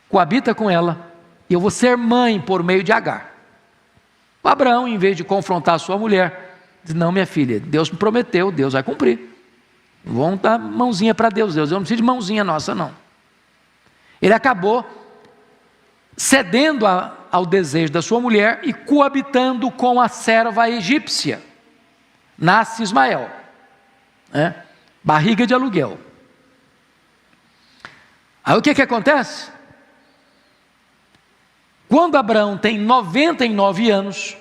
coabita com ela, e eu vou ser mãe por meio de Agar. O Abraão, em vez de confrontar a sua mulher, diz: não, minha filha, Deus me prometeu, Deus vai cumprir, vamos dar mãozinha para Deus, eu não preciso de mãozinha nossa não. Ele acabou cedendo ao desejo da sua mulher e coabitando com a serva egípcia. Nasce Ismael, né? Barriga de aluguel. Aí o que acontece? Quando Abraão tem 99 anos,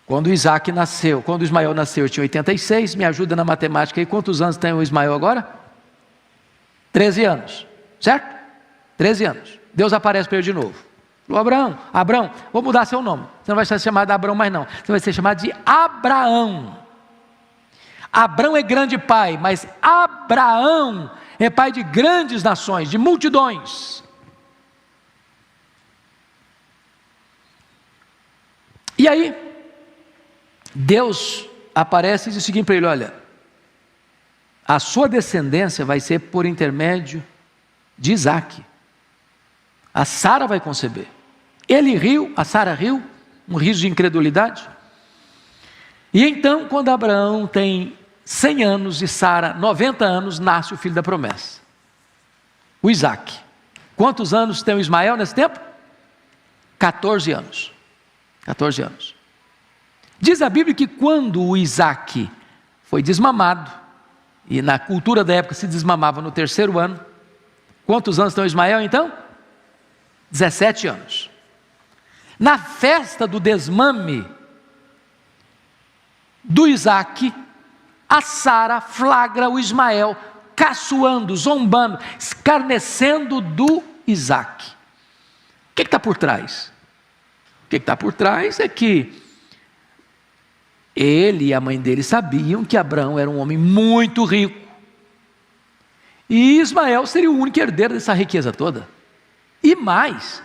quando Isaac nasceu, quando Ismael nasceu, eu tinha 86, me ajuda na matemática aí, quantos anos tem o Ismael agora? 13 anos, certo? 13 anos. Deus aparece para ele de novo. Falou: Abraão, vou mudar seu nome. Você não vai ser chamado de Abraão mais não. Você vai ser chamado de Abraão. Abraão é grande pai, mas Abraão é pai de grandes nações, de multidões. E aí, Deus aparece e diz o seguinte para ele: olha, a sua descendência vai ser por intermédio de Isaque. A Sara vai conceber. Ele riu, a Sara riu, um riso de incredulidade. E então, quando Abraão tem 100 anos e Sara 90 anos, nasce o filho da promessa, o Isaque. Quantos anos tem o Ismael nesse tempo? 14 anos. 14 anos. Diz a Bíblia que quando o Isaque foi desmamado, e na cultura da época se desmamava no 3º ano, quantos anos tem o Ismael então? 17 anos. Na festa do desmame do Isaque, a Sara flagra o Ismael caçoando, zombando, escarnecendo do Isaque. O que está por trás? O que está por trás é que ele e a mãe dele sabiam que Abraão era um homem muito rico. E Ismael seria o único herdeiro dessa riqueza toda. E mais,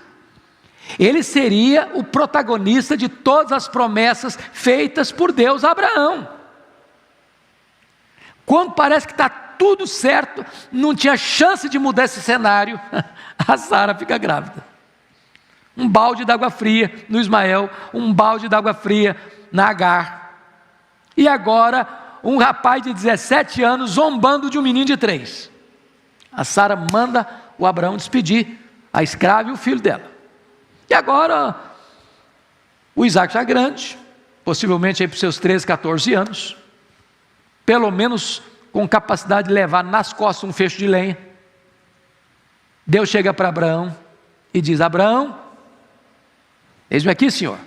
ele seria o protagonista de todas as promessas feitas por Deus a Abraão. Quando parece que está tudo certo, não tinha chance de mudar esse cenário, a Sara fica grávida. Um balde d'água fria no Ismael, um balde d'água fria na Agar. E agora, um rapaz de 17 anos zombando de um menino de 3. A Sara manda o Abraão despedir a escrava e o filho dela. E agora, o Isaque já grande, possivelmente aí para os seus 13, 14 anos, pelo menos com capacidade de levar nas costas um feixe de lenha. Deus chega para Abraão e diz: Abraão, eis-me aqui, Senhor,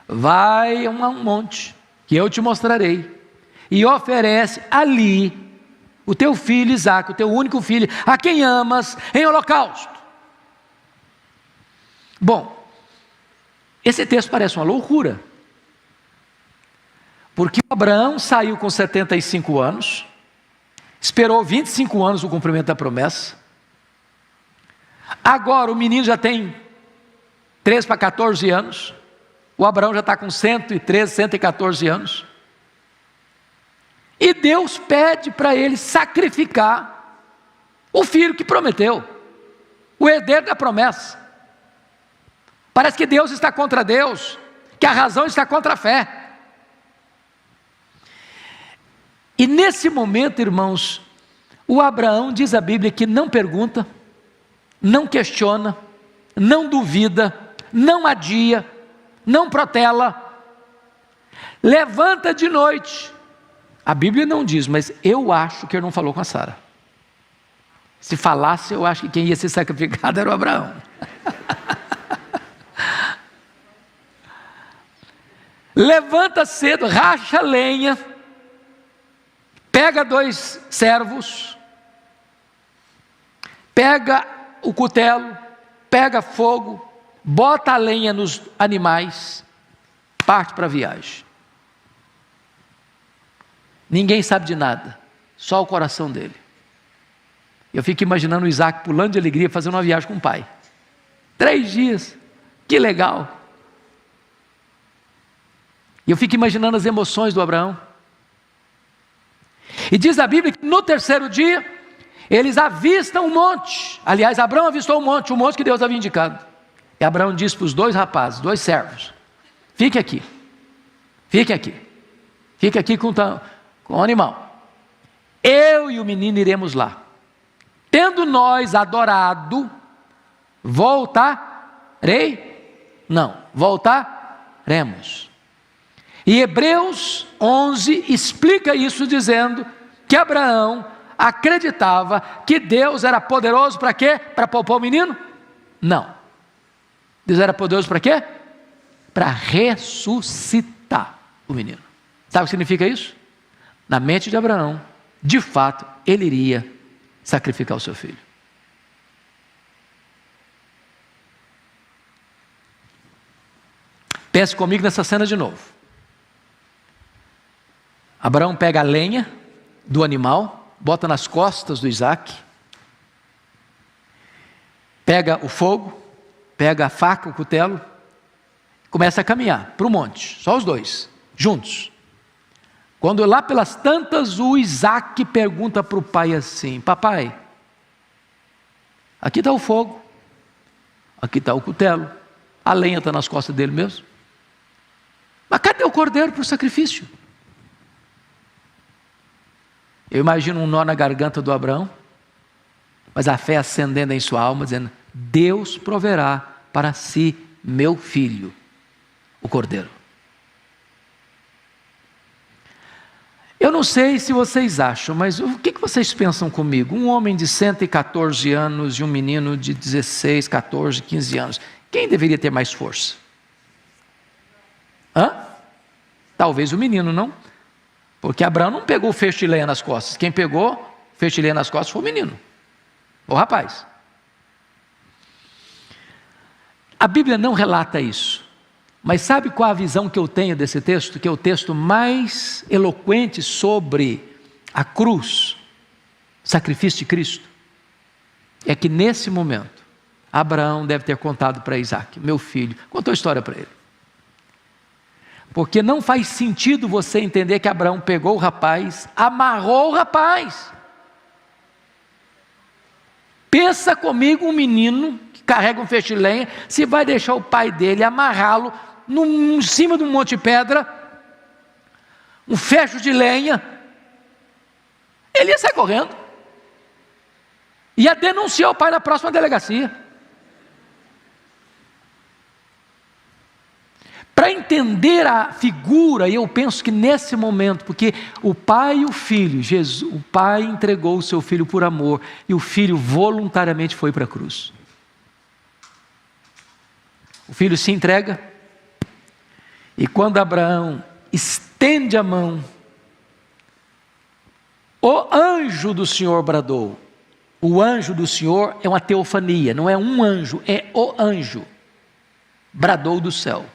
vai a um monte que eu te mostrarei, e oferece ali o teu filho Isaque, o teu único filho, a quem amas, em holocausto. Bom, esse texto parece uma loucura, porque Abraão saiu com 75 anos, esperou 25 anos o cumprimento da promessa, agora o menino já tem 13 para 14 anos, o Abraão já está com 113, 114 anos, e Deus pede para ele sacrificar o filho que prometeu, o herdeiro da promessa. Parece que Deus está contra Deus, que a razão está contra a fé. E nesse momento, irmãos, o Abraão, diz a Bíblia, que não pergunta, não questiona, não duvida, não adia, não protela, levanta de noite. A Bíblia não diz, mas eu acho que ele não falou com a Sara. Se falasse, eu acho que quem ia ser sacrificado era o Abraão. Levanta cedo, racha lenha, pega 2 servos, pega o cutelo, pega fogo, bota a lenha nos animais, parte para a viagem. Ninguém sabe de nada, só o coração dele. Eu fico imaginando o Isaque pulando de alegria, fazendo uma viagem com o pai. 3 dias, que legal. E eu fico imaginando as emoções do Abraão. E diz a Bíblia que no 3º dia, eles avistam um monte. Aliás, Abraão avistou o monte que Deus havia indicado. E Abraão disse para os 2 rapazes, 2 servos: fiquem aqui, fiquem aqui, fiquem aqui com o animal. Eu e o menino iremos lá. Tendo nós adorado, voltarei? Não, voltaremos. E Hebreus 11 explica isso dizendo que Abraão acreditava que Deus era poderoso para quê? Para poupar o menino? Não. Deus era poderoso para quê? Para ressuscitar o menino. Sabe o que significa isso? Na mente de Abraão, de fato, ele iria sacrificar o seu filho. Pense comigo nessa cena de novo. Abraão pega a lenha do animal, bota nas costas do Isaque, pega o fogo, pega a faca, o cutelo, começa a caminhar para o monte, só os 2, juntos. Quando lá pelas tantas, o Isaque pergunta para o pai assim: papai, aqui está o fogo, aqui está o cutelo, a lenha está nas costas dele mesmo, mas cadê o cordeiro para o sacrifício? Eu imagino um nó na garganta do Abraão, mas a fé acendendo em sua alma, dizendo: Deus proverá para si meu filho, o cordeiro. Eu não sei se vocês acham, mas o que vocês pensam comigo? Um homem de 114 anos e um menino de 16, 14, 15 anos. Quem deveria ter mais força? Talvez o menino, não? Porque Abraão não pegou o feixe de lenha nas costas. Quem pegou feixe de lenha nas costas foi o menino, o rapaz. A Bíblia não relata isso, mas sabe qual a visão que eu tenho desse texto? Que é o texto mais eloquente sobre a cruz, sacrifício de Cristo. É que nesse momento, Abraão deve ter contado para Isaac, meu filho, contou a história para ele. Porque não faz sentido você entender que Abraão pegou o rapaz, amarrou o rapaz. Pensa comigo um menino que carrega um feixe de lenha, se vai deixar o pai dele amarrá-lo em cima de um monte de pedra, um fecho de lenha, ele ia sair correndo, ia denunciar o pai na próxima delegacia. Para entender a figura, eu penso que nesse momento, porque o pai e o filho, Jesus, o pai entregou o seu filho por amor, e o filho voluntariamente foi para a cruz. O filho se entrega, e quando Abraão estende a mão, o anjo do Senhor bradou. O anjo do Senhor é uma teofania, não é um anjo, é o anjo. Bradou do céu: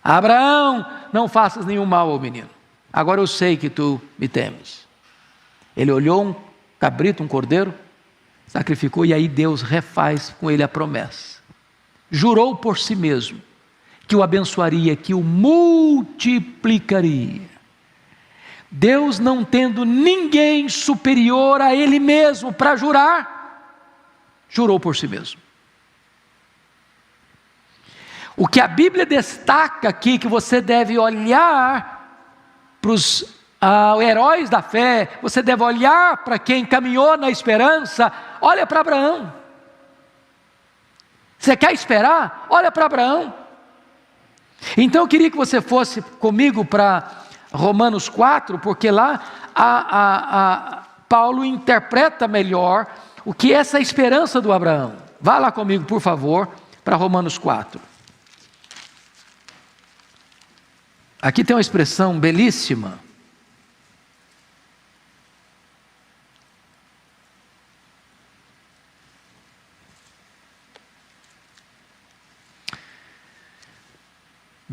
Abraão, não faças nenhum mal ao menino. Agora eu sei que tu me temes. Ele olhou um cabrito, um cordeiro, sacrificou, e aí Deus refaz com ele a promessa. Jurou por si mesmo que o abençoaria, que o multiplicaria. Deus, não tendo ninguém superior a ele mesmo para jurar, jurou por si mesmo. O que a Bíblia destaca aqui, que você deve olhar para os heróis da fé, você deve olhar para quem caminhou na esperança, olha para Abraão. Você quer esperar? Olha para Abraão. Então eu queria que você fosse comigo para Romanos 4, porque lá Paulo interpreta melhor o que é essa esperança do Abraão. Vá lá comigo, por favor, para Romanos 4. Aqui tem uma expressão belíssima.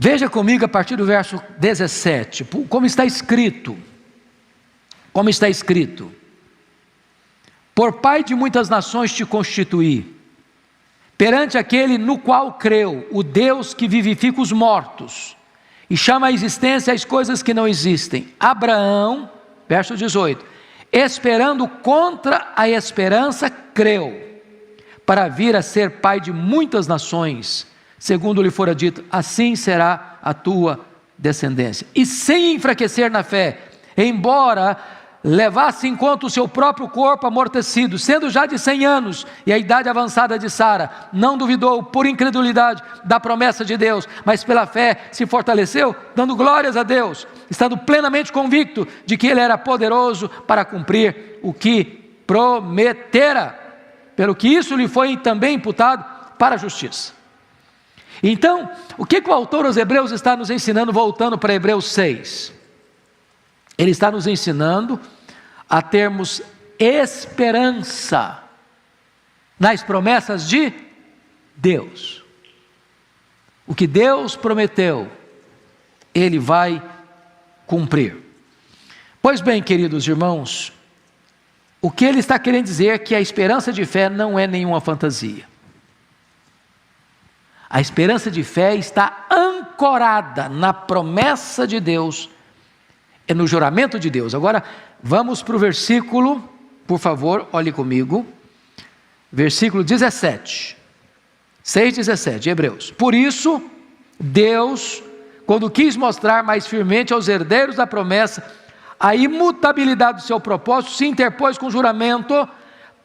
Veja comigo a partir do verso 17, como está escrito. Como está escrito: por pai de muitas nações te constituí, perante aquele no qual creu, o Deus que vivifica os mortos e chama à existência as coisas que não existem. Abraão, verso 18, esperando contra a esperança, creu, para vir a ser pai de muitas nações, segundo lhe fora dito, assim será a tua descendência. E sem enfraquecer na fé, embora levasse em conta o seu próprio corpo amortecido, sendo já de 100 anos, e a idade avançada de Sara, não duvidou por incredulidade da promessa de Deus, mas pela fé se fortaleceu, dando glórias a Deus, estando plenamente convicto de que Ele era poderoso para cumprir o que prometera, pelo que isso lhe foi também imputado para a justiça. Então, o que o autor aos Hebreus está nos ensinando, voltando para Hebreus 6? Ele está nos ensinando a termos esperança nas promessas de Deus. O que Deus prometeu, Ele vai cumprir. Pois bem, queridos irmãos, o que ele está querendo dizer é que a esperança de fé não é nenhuma fantasia. A esperança de fé está ancorada na promessa de Deus, é no juramento de Deus. Agora, vamos para o versículo, por favor, olhe comigo, versículo 17, 6,17, Hebreus. Por isso, Deus, quando quis mostrar mais firmemente aos herdeiros da promessa a imutabilidade do seu propósito, se interpôs com juramento,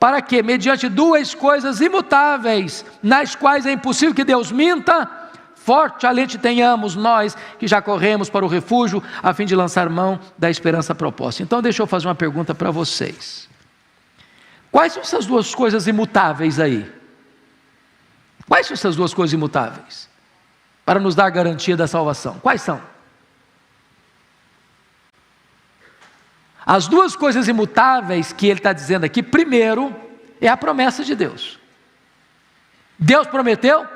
para que, mediante duas coisas imutáveis, nas quais é impossível que Deus minta, forte alento tenhamos nós que já corremos para o refúgio, a fim de lançar mão da esperança proposta. Então deixa eu fazer uma pergunta para vocês. Quais são essas duas coisas imutáveis aí? Quais são essas duas coisas imutáveis? Para nos dar garantia da salvação. Quais são? As duas coisas imutáveis que ele está dizendo aqui, primeiro, é a promessa de Deus. Deus prometeu,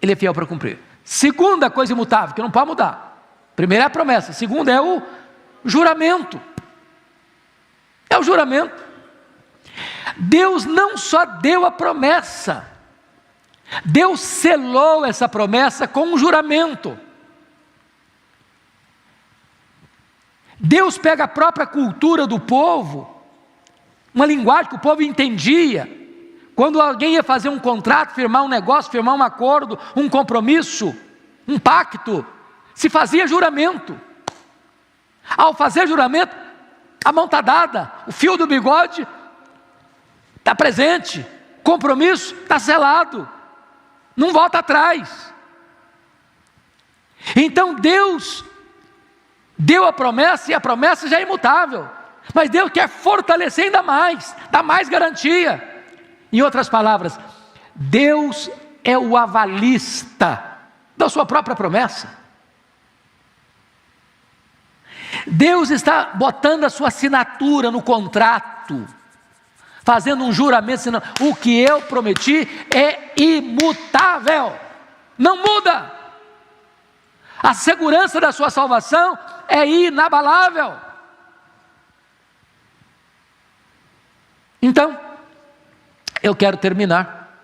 ele é fiel para cumprir. Segunda coisa imutável, que não pode mudar. Primeiro é a promessa, segundo é o juramento. É o juramento. Deus não só deu a promessa, Deus selou essa promessa com um juramento. Deus pega a própria cultura do povo, uma linguagem que o povo entendia. Quando alguém ia fazer um contrato, firmar um negócio, firmar um acordo, um compromisso, um pacto, se fazia juramento. Ao fazer juramento, a mão está dada, o fio do bigode está presente, compromisso está selado, não volta atrás. Então Deus deu a promessa, e a promessa já é imutável, mas Deus quer fortalecer ainda mais, dar mais garantia. Em outras palavras, Deus é o avalista da sua própria promessa. Deus está botando a sua assinatura no contrato, fazendo um juramento, dizendo, o que eu prometi é imutável, não muda. A segurança da sua salvação é inabalável. Então, eu quero terminar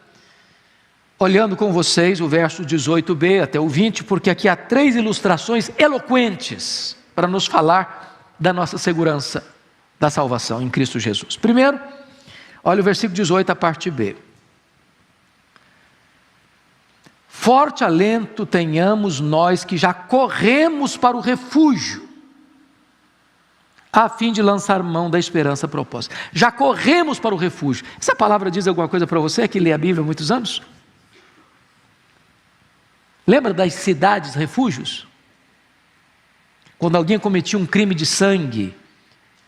olhando com vocês o verso 18b até o 20, porque aqui há 3 ilustrações eloquentes para nos falar da nossa segurança da salvação em Cristo Jesus. Primeiro, olha o versículo 18, a parte B. Forte alento tenhamos nós que já corremos para o refúgio, a fim de lançar mão da esperança proposta. Já corremos para o refúgio. Essa palavra diz alguma coisa para você que lê a Bíblia há muitos anos? Lembra das cidades refúgios? Quando alguém cometia um crime de sangue,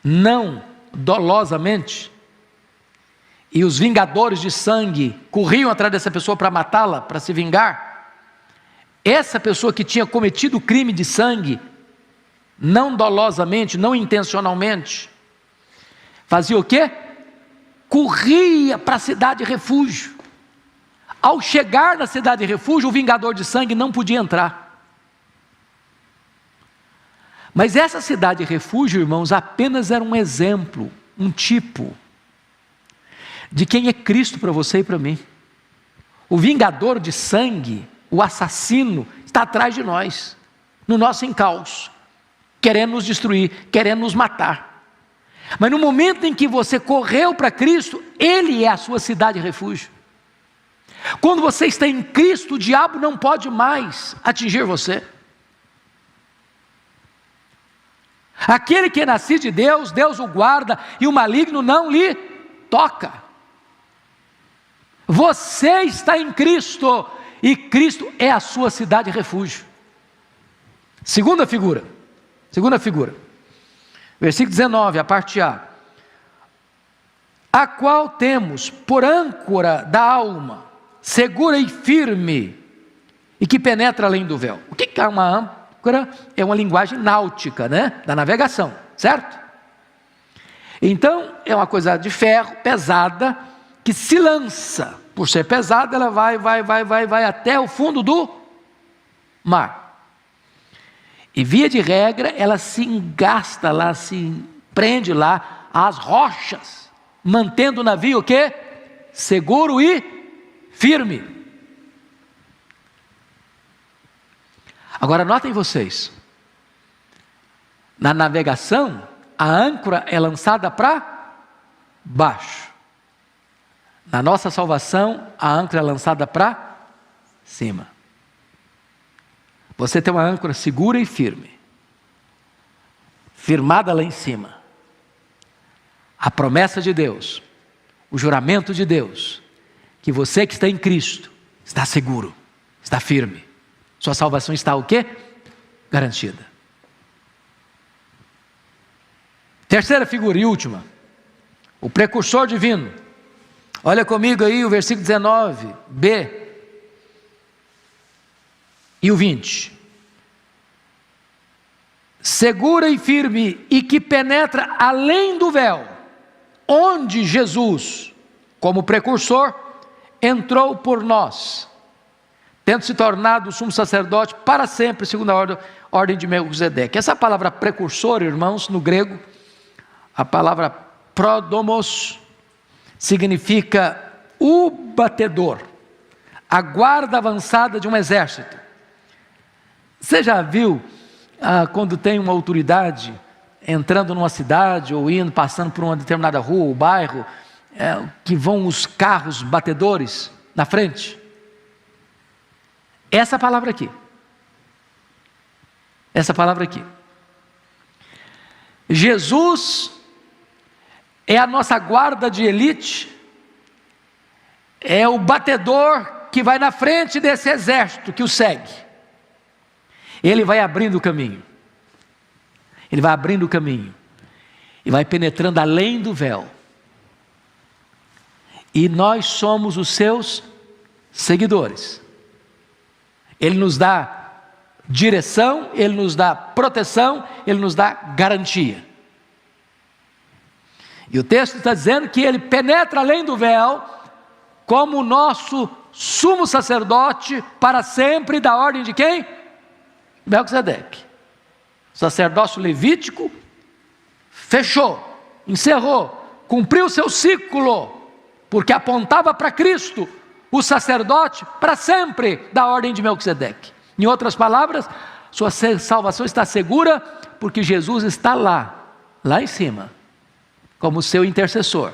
não dolosamente, e os vingadores de sangue corriam atrás dessa pessoa para matá-la, para se vingar, essa pessoa que tinha cometido o crime de sangue, não dolosamente, não intencionalmente, fazia o quê? Corria para a cidade refúgio. Ao chegar na cidade refúgio, o vingador de sangue não podia entrar. Mas essa cidade refúgio, irmãos, apenas era um exemplo, um tipo de quem é Cristo para você e para mim. O vingador de sangue, o assassino, está atrás de nós, no nosso encalço, querendo nos destruir, querendo nos matar. Mas no momento em que você correu para Cristo, Ele é a sua cidade refúgio. Quando você está em Cristo, o diabo não pode mais atingir você. Aquele que é nascido de Deus, Deus o guarda, e o maligno não lhe toca. Você está em Cristo, e Cristo é a sua cidade refúgio. Segunda figura, versículo 19, a parte A. A qual temos por âncora da alma, segura e firme, e que penetra além do véu. O que é uma âncora? É uma linguagem náutica, né? Da navegação, certo? Então, é uma coisa de ferro, pesada, que se lança. Por ser pesada, ela vai até o fundo do mar. E via de regra, ela se engasta lá, se prende lá às rochas, mantendo o navio o quê? Seguro e firme. Agora notem vocês, na navegação, a âncora é lançada para baixo. Na nossa salvação, a âncora é lançada para cima. Você tem uma âncora segura e firme, firmada lá em cima. A promessa de Deus, o juramento de Deus, que você que está em Cristo, está seguro, está firme. Sua salvação está o quê? Garantida. Terceira figura e última, o precursor divino. Olha comigo aí o versículo 19b e o 20. segura e firme e que penetra além do véu, onde Jesus, como precursor, entrou por nós, tendo se tornado sumo sacerdote para sempre, segundo a ordem de Melquisedeque. Essa palavra precursor, irmãos, no grego, a palavra prodomos, significa o batedor, a guarda avançada de um exército. Você já viu quando tem uma autoridade entrando numa cidade ou passando por uma determinada rua ou bairro, que vão os carros batedores na frente? Essa palavra aqui. Essa palavra aqui. Jesus é a nossa guarda de elite, é o batedor que vai na frente desse exército que o segue. Ele vai abrindo o caminho. Ele vai abrindo o caminho. E vai penetrando além do véu. E nós somos os seus seguidores. Ele nos dá direção, Ele nos dá proteção, Ele nos dá garantia. E o texto está dizendo que Ele penetra além do véu, como o nosso sumo sacerdote para sempre, da ordem de quem? Melquisedeque. O sacerdócio levítico fechou, encerrou, cumpriu seu ciclo, porque apontava para Cristo, o sacerdote para sempre, da ordem de Melquisedeque. Em outras palavras, sua salvação está segura, porque Jesus está lá em cima, como seu intercessor,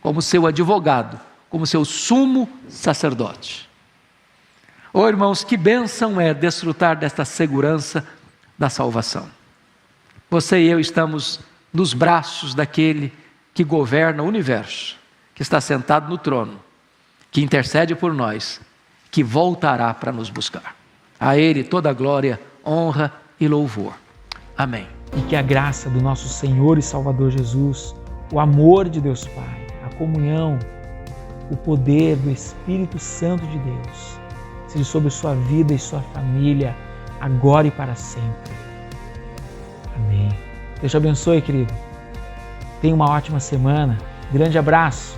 como seu advogado, como seu sumo sacerdote. Oh, irmãos, que bênção é desfrutar desta segurança da salvação. Você e eu estamos nos braços daquele que governa o universo, que está sentado no trono, que intercede por nós, que voltará para nos buscar. A Ele toda a glória, honra e louvor. Amém. E que a graça do nosso Senhor e Salvador Jesus, o amor de Deus Pai, a comunhão, o poder do Espírito Santo de Deus, seja sobre sua vida e sua família, agora e para sempre. Amém. Deus te abençoe, querido. Tenha uma ótima semana. Grande abraço.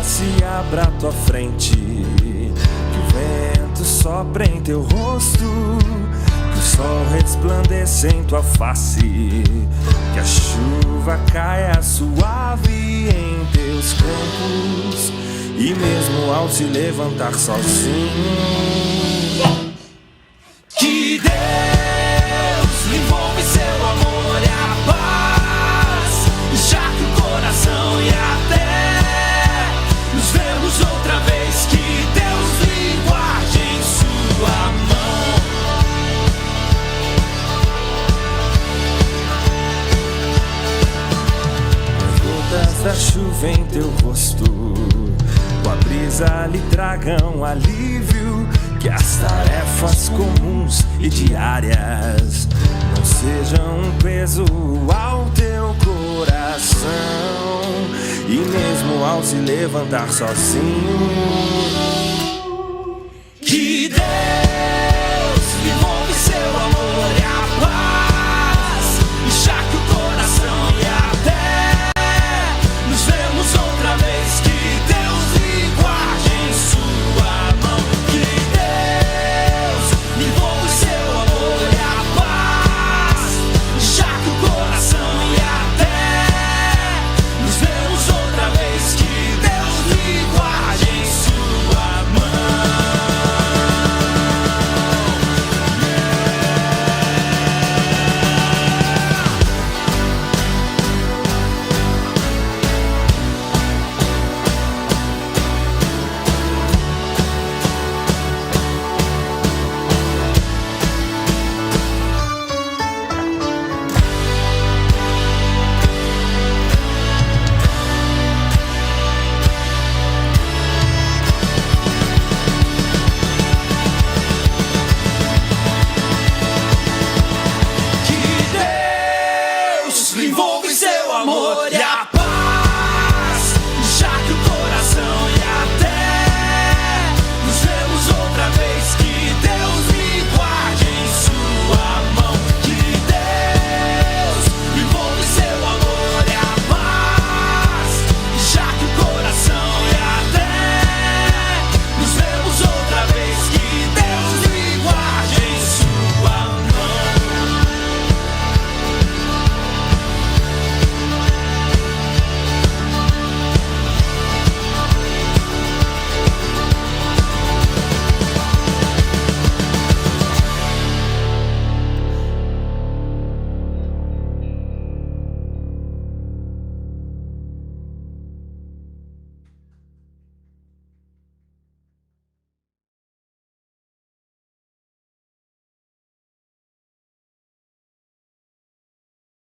Se abra à tua frente, que o vento sopre em teu rosto, que o sol resplandeça em tua face, que a chuva caia suave em teus campos, e mesmo ao se levantar sozinho, que Deus lhe envolve seu amor e a paz, encharque o coração e até nos vemos outra vez, que Deus lhe guarde em sua mão. As gotas da chuva em teu rosto, com a brisa lhe tragam alívio, que as tarefas comuns e diárias não sejam um peso ao teu coração. E mesmo ao se levantar sozinho,